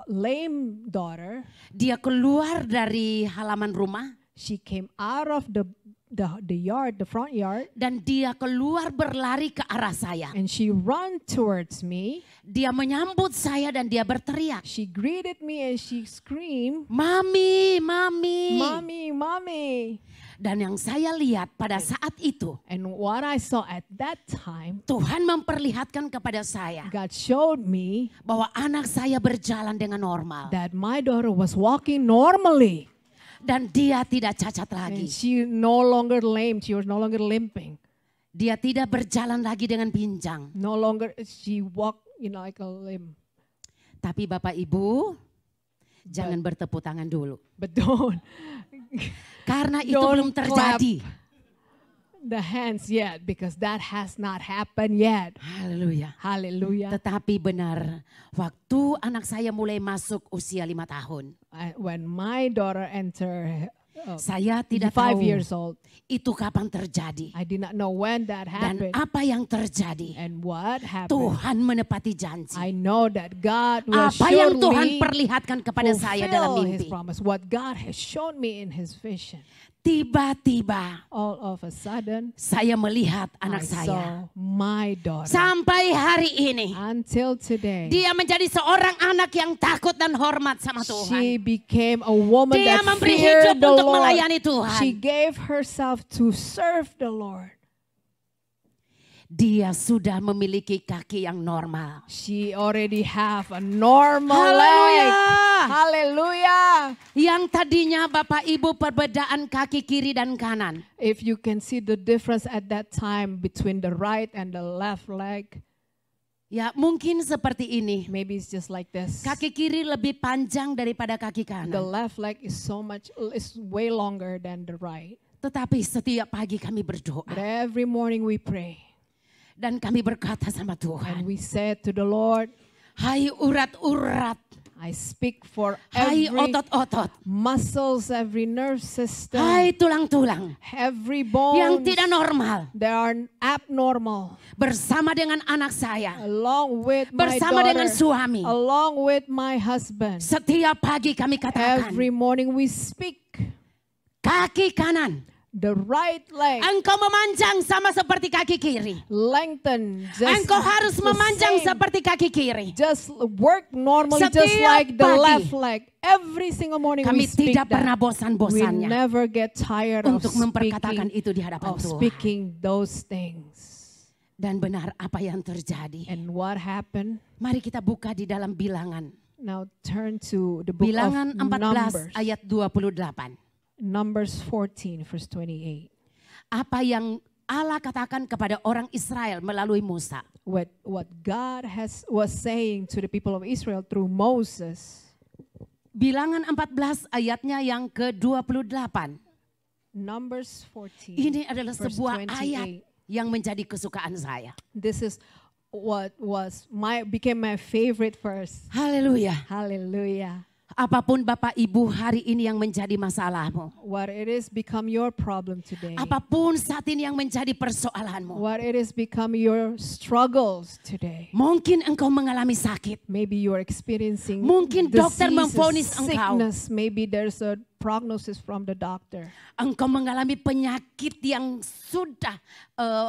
lame daughter, Dia keluar dari halaman rumah she came out of the yard, the front yard, dan dia keluar berlari ke arah saya. and she ran towards me. Dia menyambut saya dan dia berteriak, She greeted me and she screamed, "Mami, mami." "Mommy, mommy." Dan yang saya lihat pada saat itu, And what I saw at that time, Tuhan memperlihatkan kepada saya God showed me bahwa anak saya berjalan dengan normal. that my daughter was walking normally. Dan dia tidak cacat And lagi. she no longer lame, she was no longer limping. Dia tidak berjalan lagi dengan pincang. No longer, she walked, like a limb. Tapi Bapak Ibu, jangan bertepuk tangan dulu. But don't Karena itu Don't belum terjadi. the hands yet, because that has not happened yet. Haleluya. Hallelujah. Tetapi benar, waktu anak saya mulai masuk usia 5 tahun. When my daughter entered Saya tidak 5 tahu years old, itu kapan terjadi. I did not know when that Dan happened apa yang terjadi. and what happened. Tuhan menepati janji. I know that God will Apa yang Tuhan surely perlihatkan kepada saya dalam fulfill His mimpi. promise. What God has shown me in His vision. Tiba-tiba All of a sudden, saya melihat anak I saya. saw my daughter. Sampai hari ini. Until today, Dia menjadi seorang anak yang takut dan hormat sama she Tuhan. became a woman Dia that memberi feared hidup the untuk Lord. melayani Tuhan. She gave herself to serve the Lord. Dia sudah memiliki kaki yang normal. She already have a normal Haleluya. leg. Hallelujah. Yang tadinya Bapak Ibu perbedaan kaki kiri dan kanan. If you can see the difference at that time between the right and the left leg, Ya mungkin seperti ini. maybe it's just like this. Kaki kiri lebih panjang daripada kaki The kanan. left leg is way longer than the right. Tetapi setiap pagi kami berdoa. But every morning we pray Dan kami berkata sama and Tuhan. we said to the Lord, Hai urat-urat. I speak for Hai every otot-otot. muscles, every nerve system, Hai tulang-tulang. every bone Yang tidak normal. that are abnormal, Bersama dengan anak saya. along with my Bersama dengan daughter, suami. along with my husband. Setiap pagi kami katakan. Every morning we speak. Kaki kanan. The right leg Engkau memanjang sama seperti kaki kiri. lengthen, Engkau harus the memanjang same. seperti kaki kiri. Just work normally, just Setiap like the pagi. left leg. Every single morning Kami we speak tidak pernah that. We bosan-bosannya never get tired untuk memperkatakan itu di hadapan of Tuhan. speaking those things. Dan benar apa yang terjadi. And what happened? Mari kita buka di dalam Bilangan. Now turn to the book Bilangan of 14 ayat 28. Numbers 14 verse 28. apa yang Allah katakan kepada orang Israel melalui Musa. What God was saying to the people of Israel through Moses. Bilangan 14 ayatnya yang ke-28. Numbers 14. Ini adalah verse sebuah 28. ayat yang menjadi kesukaan saya. This is what became my favorite verse. Haleluya. Hallelujah. Apapun Bapak Ibu hari ini yang menjadi masalahmu. What it is become your problem today. Apapun saat ini yang menjadi persoalanmu. What it is become your struggles today. Mungkin engkau mengalami sakit. Maybe you're experiencing Mungkin dokter diseases, memvonis engkau. sickness. Maybe there's a prognosis from the doctor. Engkau mengalami penyakit yang sudah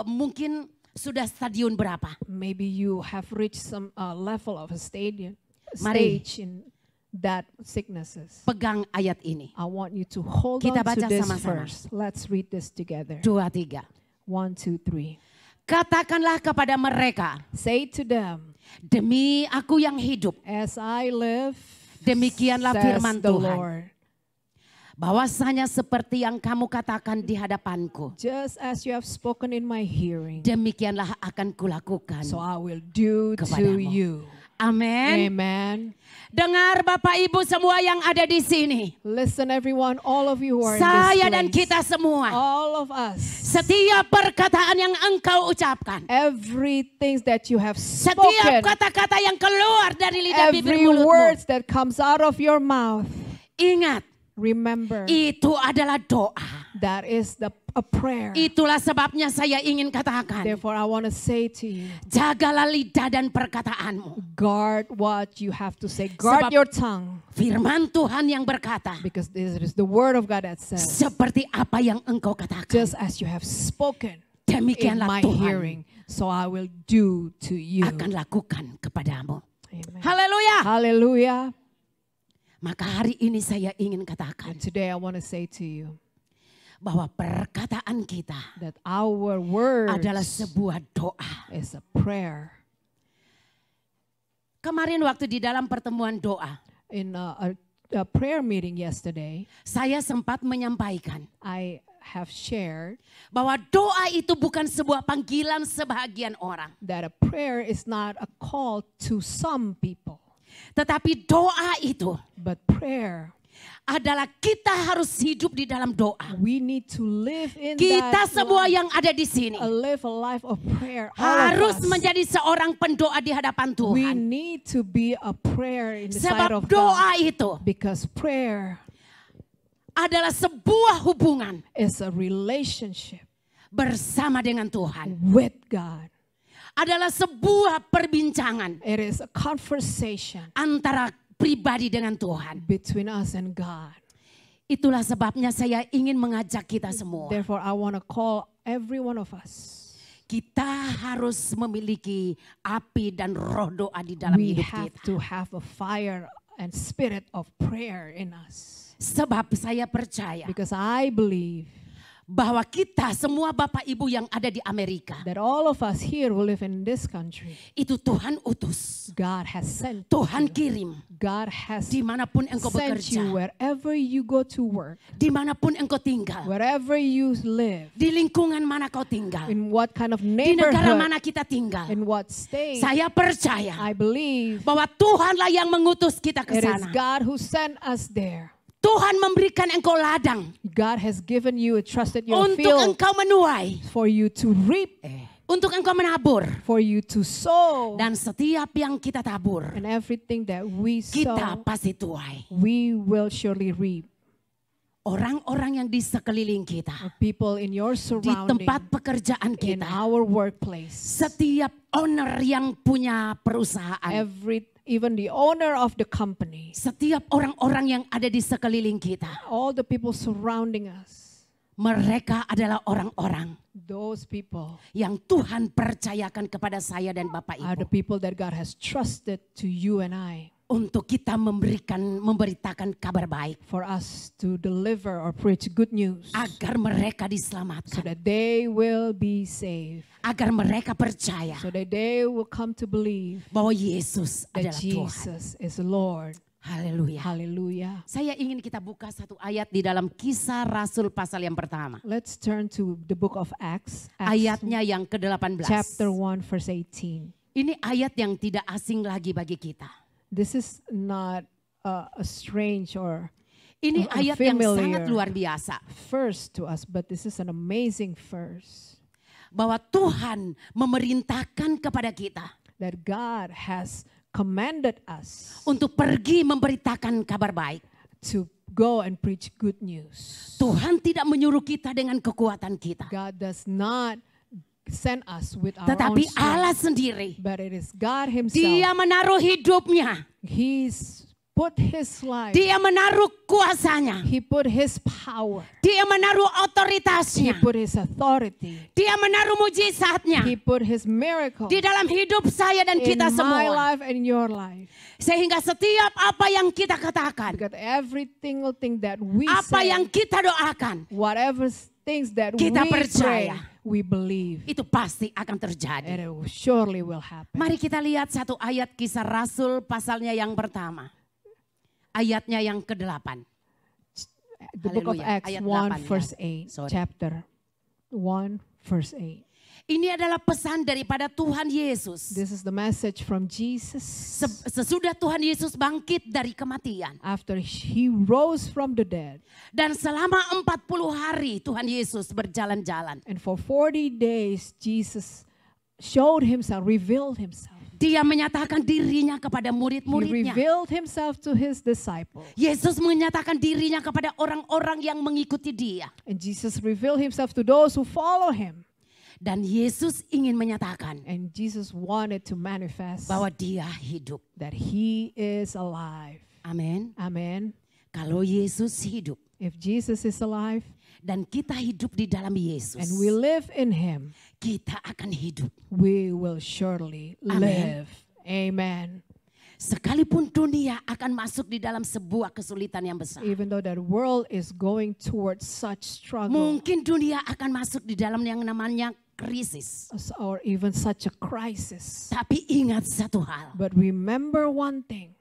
mungkin sudah stadium berapa. Maybe you have reached some level of a Mari. stage in that sicknesses. Pegang ayat ini. I want you to hold Kita on to baca this sama-sama. verse. Let's read this together. 2, 3. 1, 2, 3. Katakanlah kepada mereka, Say to them, demi aku yang hidup, as I live, demikianlah says firman the Tuhan, Lord, bahwasanya seperti yang kamu katakan di hadapanku, just as you have spoken in my hearing, demikianlah akan kulakukan. so I will do to kepadamu. you. Amin. Amen. Dengar Bapak Ibu semua yang ada di sini. Listen everyone, all of you who are in Saya this dan place, kita semua. all of us, Setiap perkataan yang engkau ucapkan. everything that you have Setiap spoken, kata-kata yang keluar dari lidah bibir every mulutmu. words that comes out of your mouth, Ingat, remember itu adalah doa. that is a prayer. Itulah sebabnya saya ingin katakan. Therefore, I want to say to you, Jagalah lidah dan perkataanmu. guard what you have to say. Guard Sebab your tongue, Firman Tuhan yang berkata, because this is the word of God that says, seperti apa yang engkau katakan, just as you have spoken in demikianlah my Tuhan hearing, so I will do to you. akan lakukan kepadamu. Amen. Haleluya. Hallelujah. Maka hari ini saya ingin katakan And today I want to say to you bahwa perkataan kita that our word adalah sebuah doa. is a prayer. Kemarin waktu di dalam pertemuan doa, In a prayer meeting yesterday, saya sempat menyampaikan I have shared bahwa doa itu bukan sebuah panggilan sebahagian orang. that a prayer is not a call to some people, Tetapi doa itu but prayer, adalah kita harus hidup di dalam doa. we need to live in Kita that semua life, yang ada di sini live a life of prayer. All harus of us. menjadi seorang pendoa di hadapan We Tuhan. need to be a prayer in the sight Sebab of doa God, itu because prayer adalah sebuah hubungan is a relationship bersama dengan Tuhan. with God. Adalah sebuah perbincangan It is a conversation antara pribadi dengan Tuhan. between us and God. Itulah sebabnya saya ingin mengajak kita semua. Therefore, I want to call every one of us. Kita harus memiliki api dan roh doa di dalam We hidup have kita. to have a fire and spirit of prayer in us. Sebab saya percaya Because I believe bahwa kita semua Bapak Ibu yang ada di Amerika, that all of us here who live in this country, itu Tuhan utus. God has sent Tuhan you. kirim God has dimanapun engkau sent bekerja, you wherever you go to work, dimanapun engkau tinggal, wherever you live, di lingkungan mana kau tinggal, in what kind of di negara neighborhood, mana kita tinggal. in what state. Saya percaya I believe bahwa Tuhanlah yang mengutus kita ke it is sana. God who sent us there. Tuhan memberikan engkau ladang God has given you, trusted your untuk field engkau menuai, for you to reap, untuk engkau menabur. for you to sow. Dan setiap yang kita tabur, And everything that we kita sow, pasti tuai. we will surely reap. Orang-orang yang di sekeliling kita, People in your di surrounding, tempat pekerjaan in kita, our workplace, setiap owner yang punya perusahaan, even the owner of the company, setiap orang-orang yang ada di sekeliling kita, all the people surrounding us, mereka adalah orang-orang those people yang Tuhan percayakan kepada saya dan Bapak are the Ibu people that God has trusted to you and I, untuk kita memberitakan kabar baik for us to deliver or preach good news, agar mereka so diselamatkan, that they will be saved, agar mereka percaya so that they will come to believe bahwa Yesus that adalah Tuhan. Jesus is Lord. Haleluya. Hallelujah. Saya ingin kita buka satu ayat di dalam Kisah Rasul pasal yang pertama. Let's turn to the book of Acts. Ayatnya yang ke-18. Chapter 1 verse 18. Ini ayat yang tidak asing lagi bagi kita. This is not a strange or Ini ayat yang familiar sangat luar biasa. verse to us, but this is an amazing verse. Bahwa Tuhan memerintahkan kepada kita That God has commanded us untuk pergi memberitakan kabar baik. to go and preach good news. Tuhan tidak menyuruh kita dengan kekuatan kita. God does not send us with our own Tetapi Allah strength, sendiri. but it is God himself. Dia menaruh hidupnya. He's put his life, Dia menaruh kuasanya. he put his power, Dia menaruh he otoritasnya. put his authority, Dia menaruh mujizatnya. he put his miracle Di dalam hidup saya dan in kita my semua. life and your life. Sehingga setiap apa yang kita katakan. Because every single thing that we Apa say, yang kita doakan. whatever things that Kita we pray, percaya. we believe, Itu pasti akan and terjadi. it surely will happen. Mari kita lihat satu ayat Kisah Rasul pasalnya yang pertama. Ayatnya yang ke-8. The book of Haleluya. Acts Ayat 8 1 ya. verse 8, Sorry. chapter 1 verse 8. Ini adalah pesan daripada Tuhan Yesus. This is the message from Jesus Sesudah Tuhan Yesus bangkit dari kematian. after he rose from the dead. Dan selama 40 hari Tuhan Yesus berjalan-jalan. And for 40 days, Jesus showed himself, revealed himself. Dia menyatakan dirinya kepada He murid-muridnya. revealed himself to his disciples. Yesus menyatakan dirinya kepada orang-orang yang mengikuti dia. And Jesus revealed himself to those who follow him. Dan Yesus ingin menyatakan And Jesus wanted to manifest bahwa dia hidup. that he is alive. Amin. Amen. Kalau Yesus hidup If Jesus is alive dan kita hidup di dalam Yesus, and we live in him, kita akan hidup. we will surely Amen. live. Amen. Sekalipun dunia akan masuk di dalam sebuah kesulitan yang besar. Even though that world is going towards such struggle Mungkin dunia akan masuk di dalam yang namanya krisis. or even such a crisis. Tapi ingat satu hal, But remember one thing,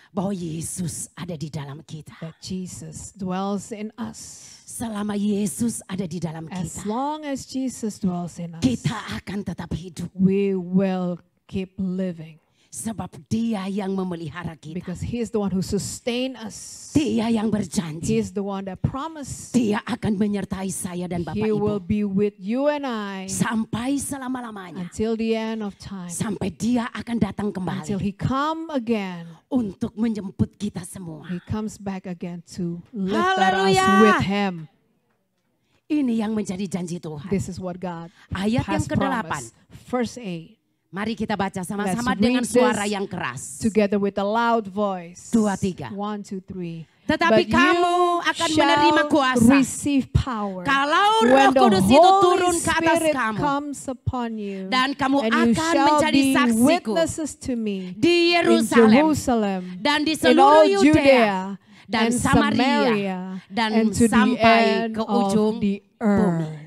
bahwa Yesus ada di dalam kita. that Jesus dwells in us. Selama Yesus ada di dalam As kita, long as Jesus dwells in us, kita akan tetap hidup. we will keep living. Sebab dia yang memelihara kita. Because he is the one who sustained us. Dia yang He berjanji. is the one that promised Dia akan menyertai saya dan Bapak he will Ibu. be with you and I Sampai selama-lamanya. until the end of time. Sampai dia akan datang Until kembali. he come again. Untuk menjemput kita semua. He comes back again to lift us Haleluya. with him. Ini yang menjadi janji Tuhan. This is what God Ayat yang has ke-8. promised. Verse 8. Mari kita baca sama-sama Let's dengan read suara this yang keras. Together with a loud voice. 2, 3. 1, 2, 3. Tetapi But kamu you akan shall menerima kuasa. receive power Kalau Roh when the Kudus itu Holy turun ke atas Spirit kamu. comes upon you, Dan kamu and you akan shall menjadi be saksiku witnesses to me di in Yerusalem Jerusalem, dan di in seluruh all Yudea Judea dan and Samaria Samaria, dan and to the sampai end ke ujung of the bumi. earth.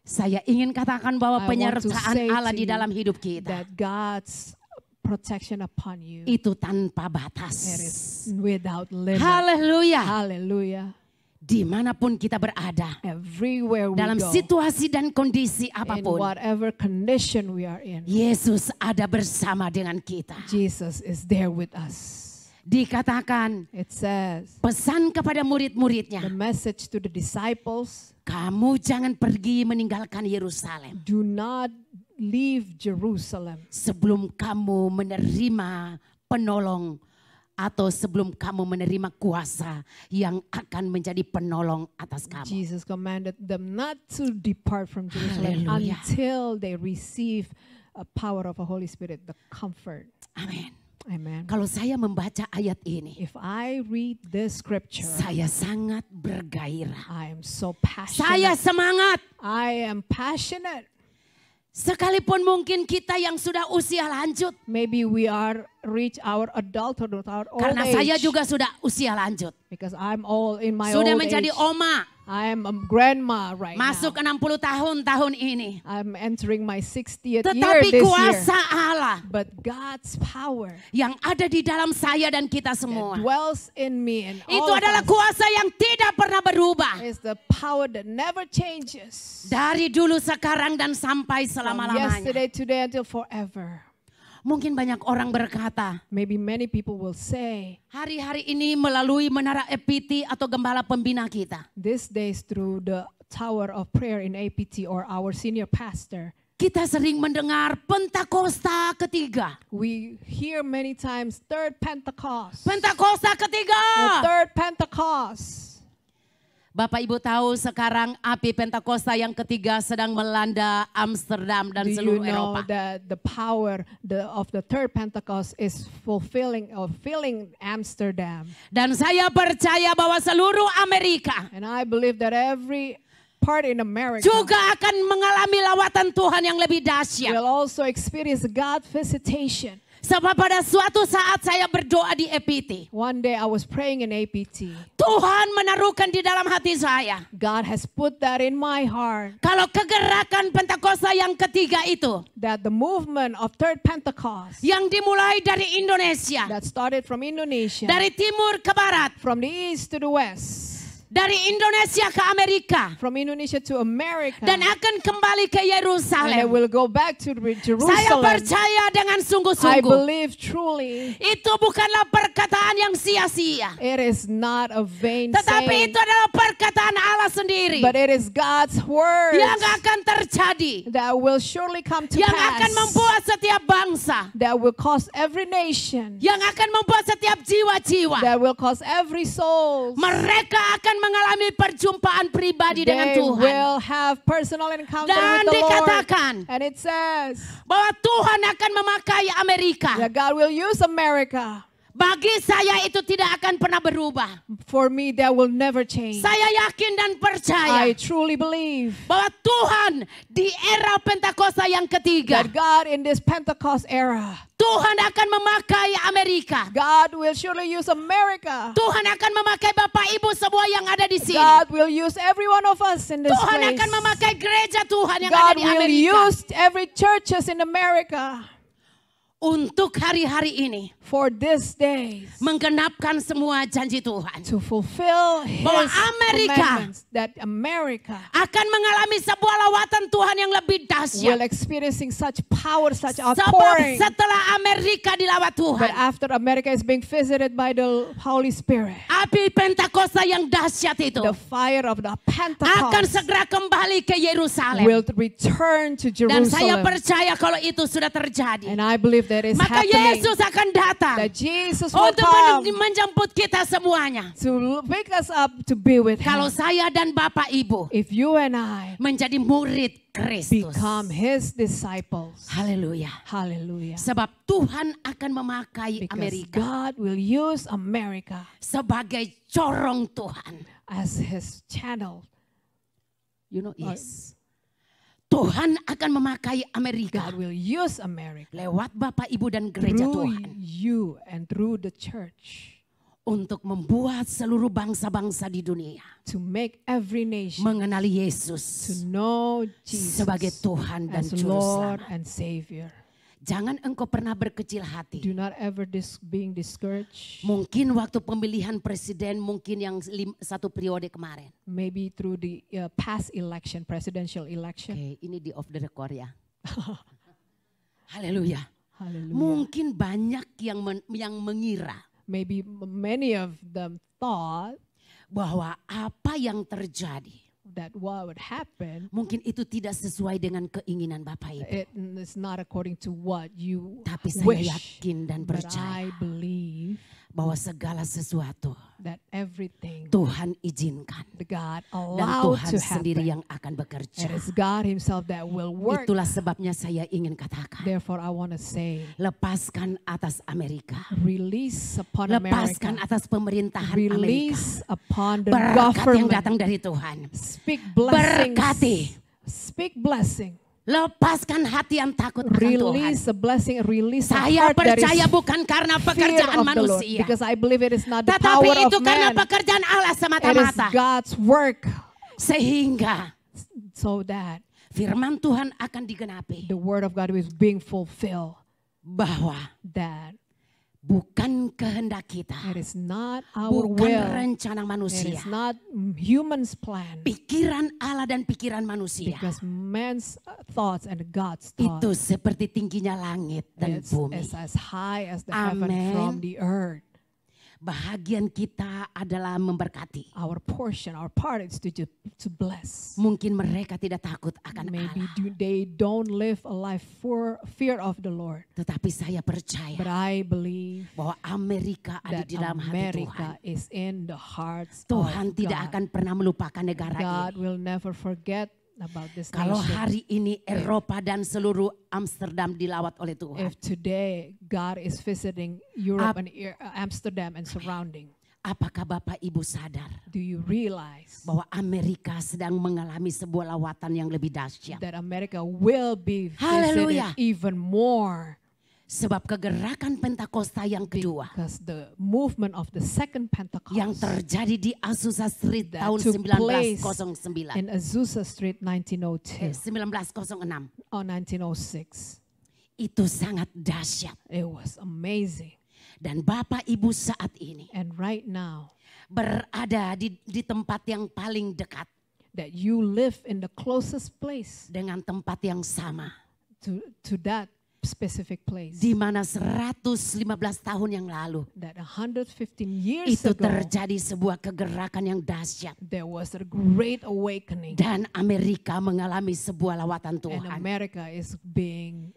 Saya ingin katakan bahwa I want to penyertaan say Allah to di you dalam hidup kita that God's protection upon you, itu tanpa it batas. is without limit. Haleluya. Hallelujah. Dimanapun kita berada, Everywhere we dalam go, situasi dan kondisi in apapun, whatever condition we are in, Yesus ada bersama dengan kita. Jesus is there with us. Dikatakan It says, pesan kepada the murid-muridnya, message to the disciples, kamu jangan pergi meninggalkan Yerusalem do not leave Jerusalem sebelum kamu menerima penolong atau sebelum kamu menerima kuasa yang akan menjadi penolong atas kamu. Jesus commanded them not to depart from Jerusalem Hallelujah. until they receive a power of the Holy Spirit, the comfort. Amin. Amen. Kalau saya membaca ayat ini, If I read this scripture, saya sangat bergairah. I am so Saya passionate. semangat. I am passionate. Sekalipun mungkin kita yang sudah usia lanjut. Maybe we are reach our adulthood, our old Karena saya age. juga sudah usia lanjut. Because I'm all in my Sudah old menjadi age. oma. I am a grandma right Masuk now. 60 tahun ini. I'm entering my 60th year Tetapi this kuasa year. Allah But God's power yang ada di dalam saya dan kita that semua. dwells in me and Itu all of adalah us kuasa yang tidak pernah berubah. is the power that never changes. Dari dulu, sekarang, dan sampai From selama-lamanya. yesterday, today, until forever. Mungkin banyak orang berkata, Maybe many people will say, hari-hari ini melalui menara EPT atau gembala pembina kita, these days through the tower of prayer in APT or our senior pastor, kita sering mendengar Pentakosta ketiga. we hear many times third Pentecost. Pentakosta ketiga. The third Pentecost. Bapak Ibu tahu sekarang api Pentakosta yang ketiga sedang melanda Amsterdam dan Do you seluruh know Eropa. that the power of the third Pentecost is filling Amsterdam? Dan saya percaya bahwa seluruh Amerika And I believe that every part in America juga akan mengalami lawatan Tuhan yang lebih dahsyat. will also experience God visitation. Sebab pada suatu saat saya berdoa di EPT, One day I was praying in APT. Tuhan menaruhkan di dalam hati saya, God has put that in my heart, kalau kegerakan Pentakosta yang ketiga itu, that the movement of third Pentecost yang dimulai dari Indonesia, that started from Indonesia, dari timur ke barat, from the east to the west, dari Indonesia ke Amerika, from Indonesia to America, dan akan kembali ke and it Yerusalem. will go back to Saya Jerusalem. percaya dengan I sungguh-sungguh, believe truly itu bukanlah perkataan yang sia-sia, it is not a vain tetapi saying, itu adalah perkataan Allah sendiri but it is God's word yang akan terjadi, that will surely come to yang pass, akan membuat setiap bangsa, that will cause every nation, yang akan membuat setiap jiwa-jiwa, that will cause every soul. mereka akan mengalami perjumpaan pribadi dengan They Tuhan. will have personal encounter Dan with the Lord. dikatakan And it says bahwa Tuhan akan memakai Amerika. that God will use America. Bagi saya itu tidak akan pernah berubah. For me, that will never change. Saya yakin dan percaya I truly believe bahwa Tuhan di era Pentakosta yang ketiga, that God in this Pentecost era, Tuhan akan memakai Amerika. God will surely use America. Tuhan akan memakai Bapak Ibu semua yang ada di sini. God will use every one of us in this Tuhan place. akan memakai gereja Tuhan yang ada God di will Amerika. use every churches in America Untuk hari-hari ini for this days menggenapkan semua janji Tuhan. to fulfill Bahwa His Amerika commandments, that America akan mengalami sebuah lawatan Tuhan yang lebih will dahsyat. experiencing such power, such Sebab outpouring. setelah Amerika dilawat But Tuhan, after America is being visited by the Holy Spirit, api Pentakosta yang dahsyat itu the fire of the akan Pentecost segera kembali ke Yerusalem. will return to Dan saya Jerusalem. percaya kalau itu sudah terjadi, And I believe that is maka happening. Yesus akan datang That Jesus will untuk come menjemput kita semuanya. to pick us up to be with Kalau Him. saya dan Bapak Ibu If you and I menjadi murid Kristus. become His disciples. Haleluya. Hallelujah. Sebab Tuhan akan memakai Because Amerika God will use America sebagai corong Tuhan. as His channel. You know, yes. Tuhan akan memakai Amerika God will use America lewat Bapak Ibu dan gereja through Tuhan you and through the church untuk membuat seluruh bangsa-bangsa di dunia to make every nation mengenali to Yesus know Jesus sebagai Tuhan dan as Juru Lord Selamat. and Savior. Jangan engkau pernah berkecil hati. Do not ever being discouraged. Mungkin waktu pemilihan presiden, mungkin yang satu periode kemarin. Maybe through the past election, presidential election. Oke, ini di off the record ya. Haleluya. Hallelujah. Mungkin banyak yang mengira Maybe many of them thought bahwa apa yang terjadi that what would happen, mungkin itu tidak sesuai dengan keinginan Bapak Ibu. it is not according to what you Tapi saya wish. yakin dan But percaya I believe bahwa segala sesuatu that everything Tuhan izinkan. the God Dan allowed Tuhan to sendiri happen. yang akan bekerja. It is God Himself that will work. Itulah sebabnya saya ingin katakan, Therefore, I want to say, lepaskan atas Amerika. release upon Lepaskan America. atas pemerintahan Amerika. Release upon the Berkat yang government. datang dari Tuhan. Speak blessings. Berkati. Speak blessing. Lepaskan hati yang takut akan Tuhan. Release a blessing. Release a Saya heart that percaya is bukan karena fear pekerjaan of the Lord. manusia. Because I believe it is not the Tetapi power itu of karena man. pekerjaan Allah It is semata-mata. God's work. Sehingga so that firman Tuhan akan digenapi. the word of God is being fulfilled. Bahwa That bukan kehendak kita. it is not our Bukan will. rencana It manusia. is not human's plan. Pikiran Allah dan pikiran manusia. Because man's thoughts and God's Itu thoughts seperti tingginya langit dan is bumi. as high as the heaven Amen. from the earth. Bahagian kita adalah memberkati. Our portion, our part is to bless. Mungkin mereka tidak takut akan Maybe Allah. they don't live a life for fear of the Lord. Tetapi saya percaya But I believe bahwa Amerika ada that di dalam hati Tuhan. America is in the hearts Tuhan of tidak God. akan pernah melupakan negara God ini. will never forget about this Kalau nation. hari ini Eropa dan seluruh Amsterdam dilawat oleh Tuhan. If today God is visiting Europe and Amsterdam and surrounding, Apakah Bapak Ibu sadar do you realize bahwa Amerika sedang mengalami sebuah lawatan yang lebih dahsyat? that America will be visited Hallelujah. even more? Sebab kegerakan Pentakosta yang kedua Because the movement of the second Pentecost yang terjadi di Azusa Street that tahun took place 1909. in Azusa Street 1902 1906. or 1906. Itu sangat dahsyat. It was amazing. Dan Bapak Ibu saat ini And right now berada di tempat yang paling dekat that you live in the closest place dengan tempat yang sama. to that specific place, Di mana 115 tahun yang lalu that 115 years itu ago terjadi sebuah kegerakan yang dahsyat. there was a great awakening Dan Amerika mengalami sebuah lawatan and Tuhan. America is being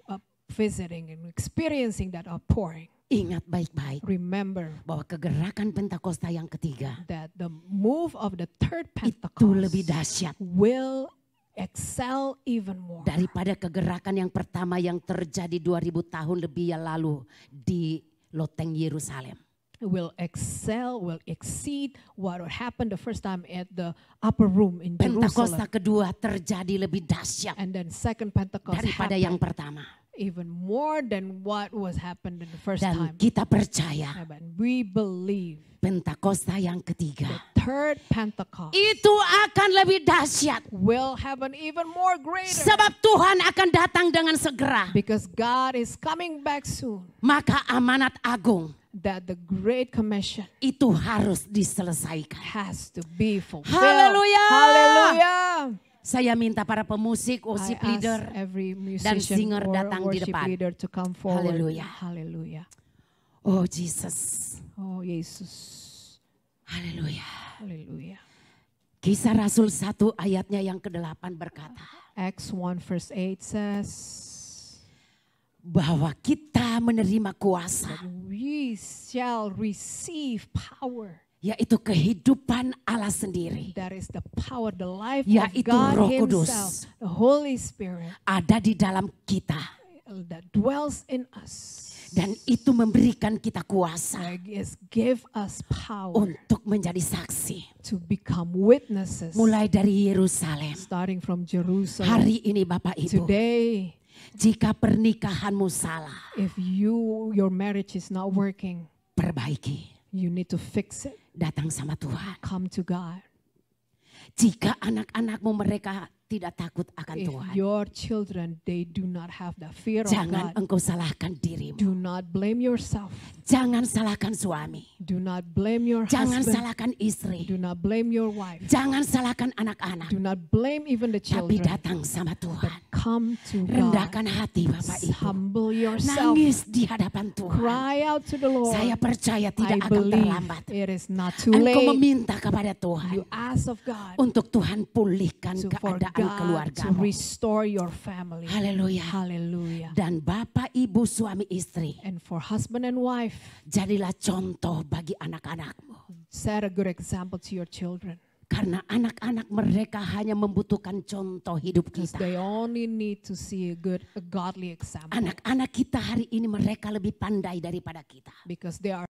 visiting and experiencing that outpouring. Ingat baik-baik Remember bahwa kegerakan Pentakosta yang ketiga that the move of the third itu lebih Pentecost dahsyat will excel even more daripada kegerakan yang pertama yang terjadi 2000 tahun lebih yang lalu di loteng Yerusalem. will excel, will exceed what happened the first time at the upper room in Pentakosta Jerusalem. kedua terjadi lebih dahsyat And then second Pentecost daripada yang happened pertama. even more than what was happened in the first Dan time. kita percaya But we believe Pentakosta yang ketiga the third Pentecost itu akan lebih dahsyat. will happen even more greater Sebab Tuhan akan datang dengan segera. because God is coming back soon. Maka amanat agung That the Great Commission itu harus diselesaikan. has to be fulfilled. Haleluya. Hallelujah. Saya minta para pemusik, I worship ask leader, every dan musician singer or datang di worship depan. leader to come forward. Haleluya. Hallelujah. oh Jesus, Oh Yesus. haleluya. Hallelujah. Kisah Rasul 1 ayatnya yang ke-8 berkata Acts 1 verse 8 says bahwa kita menerima kuasa, that we shall receive power. yaitu kehidupan Allah sendiri That is the power, the life Yaitu of God Roh Kudus. Himself, the Holy Spirit ada di dalam kita. that dwells in us. Dan itu memberikan kita kuasa That is give us power untuk menjadi saksi. to become witnesses. Mulai dari Yerusalem. Starting from Jerusalem. Hari ini Bapak Ibu, Today, jika pernikahanmu salah, if your marriage is not working, perbaiki. you need to fix it. Datang sama Tuhan. Come to God. Jika anak-anakmu mereka tidak takut akan If Tuhan, your children, they do not have the fear of jangan God, engkau salahkan dirimu. do not blame yourself. Jangan salahkan suami. Do not blame your Jangan husband. salahkan istri. Do not blame your wife. Jangan salahkan anak-anak. Do not blame even the Tapi children. datang sama Tuhan. Come to God. Rendahkan hati Bapak Ibu. Humble yourself. Nangis di hadapan Tuhan. Cry out to the Lord. Saya percaya I tidak akan believe terlambat. it is not too Engkau late. meminta kepada Tuhan You ask of God untuk Tuhan pulihkan for keadaan God to keluargamu. restore your family. Haleluya. Hallelujah. Dan Bapak Ibu suami istri, And for husband and wife, jadilah contoh bagi anak-anakmu. set a good example to your children. Karena anak-anak mereka hanya membutuhkan contoh hidup Because kita. they only need to see a godly example. Anak-anak kita hari ini mereka lebih pandai daripada kita. Because they are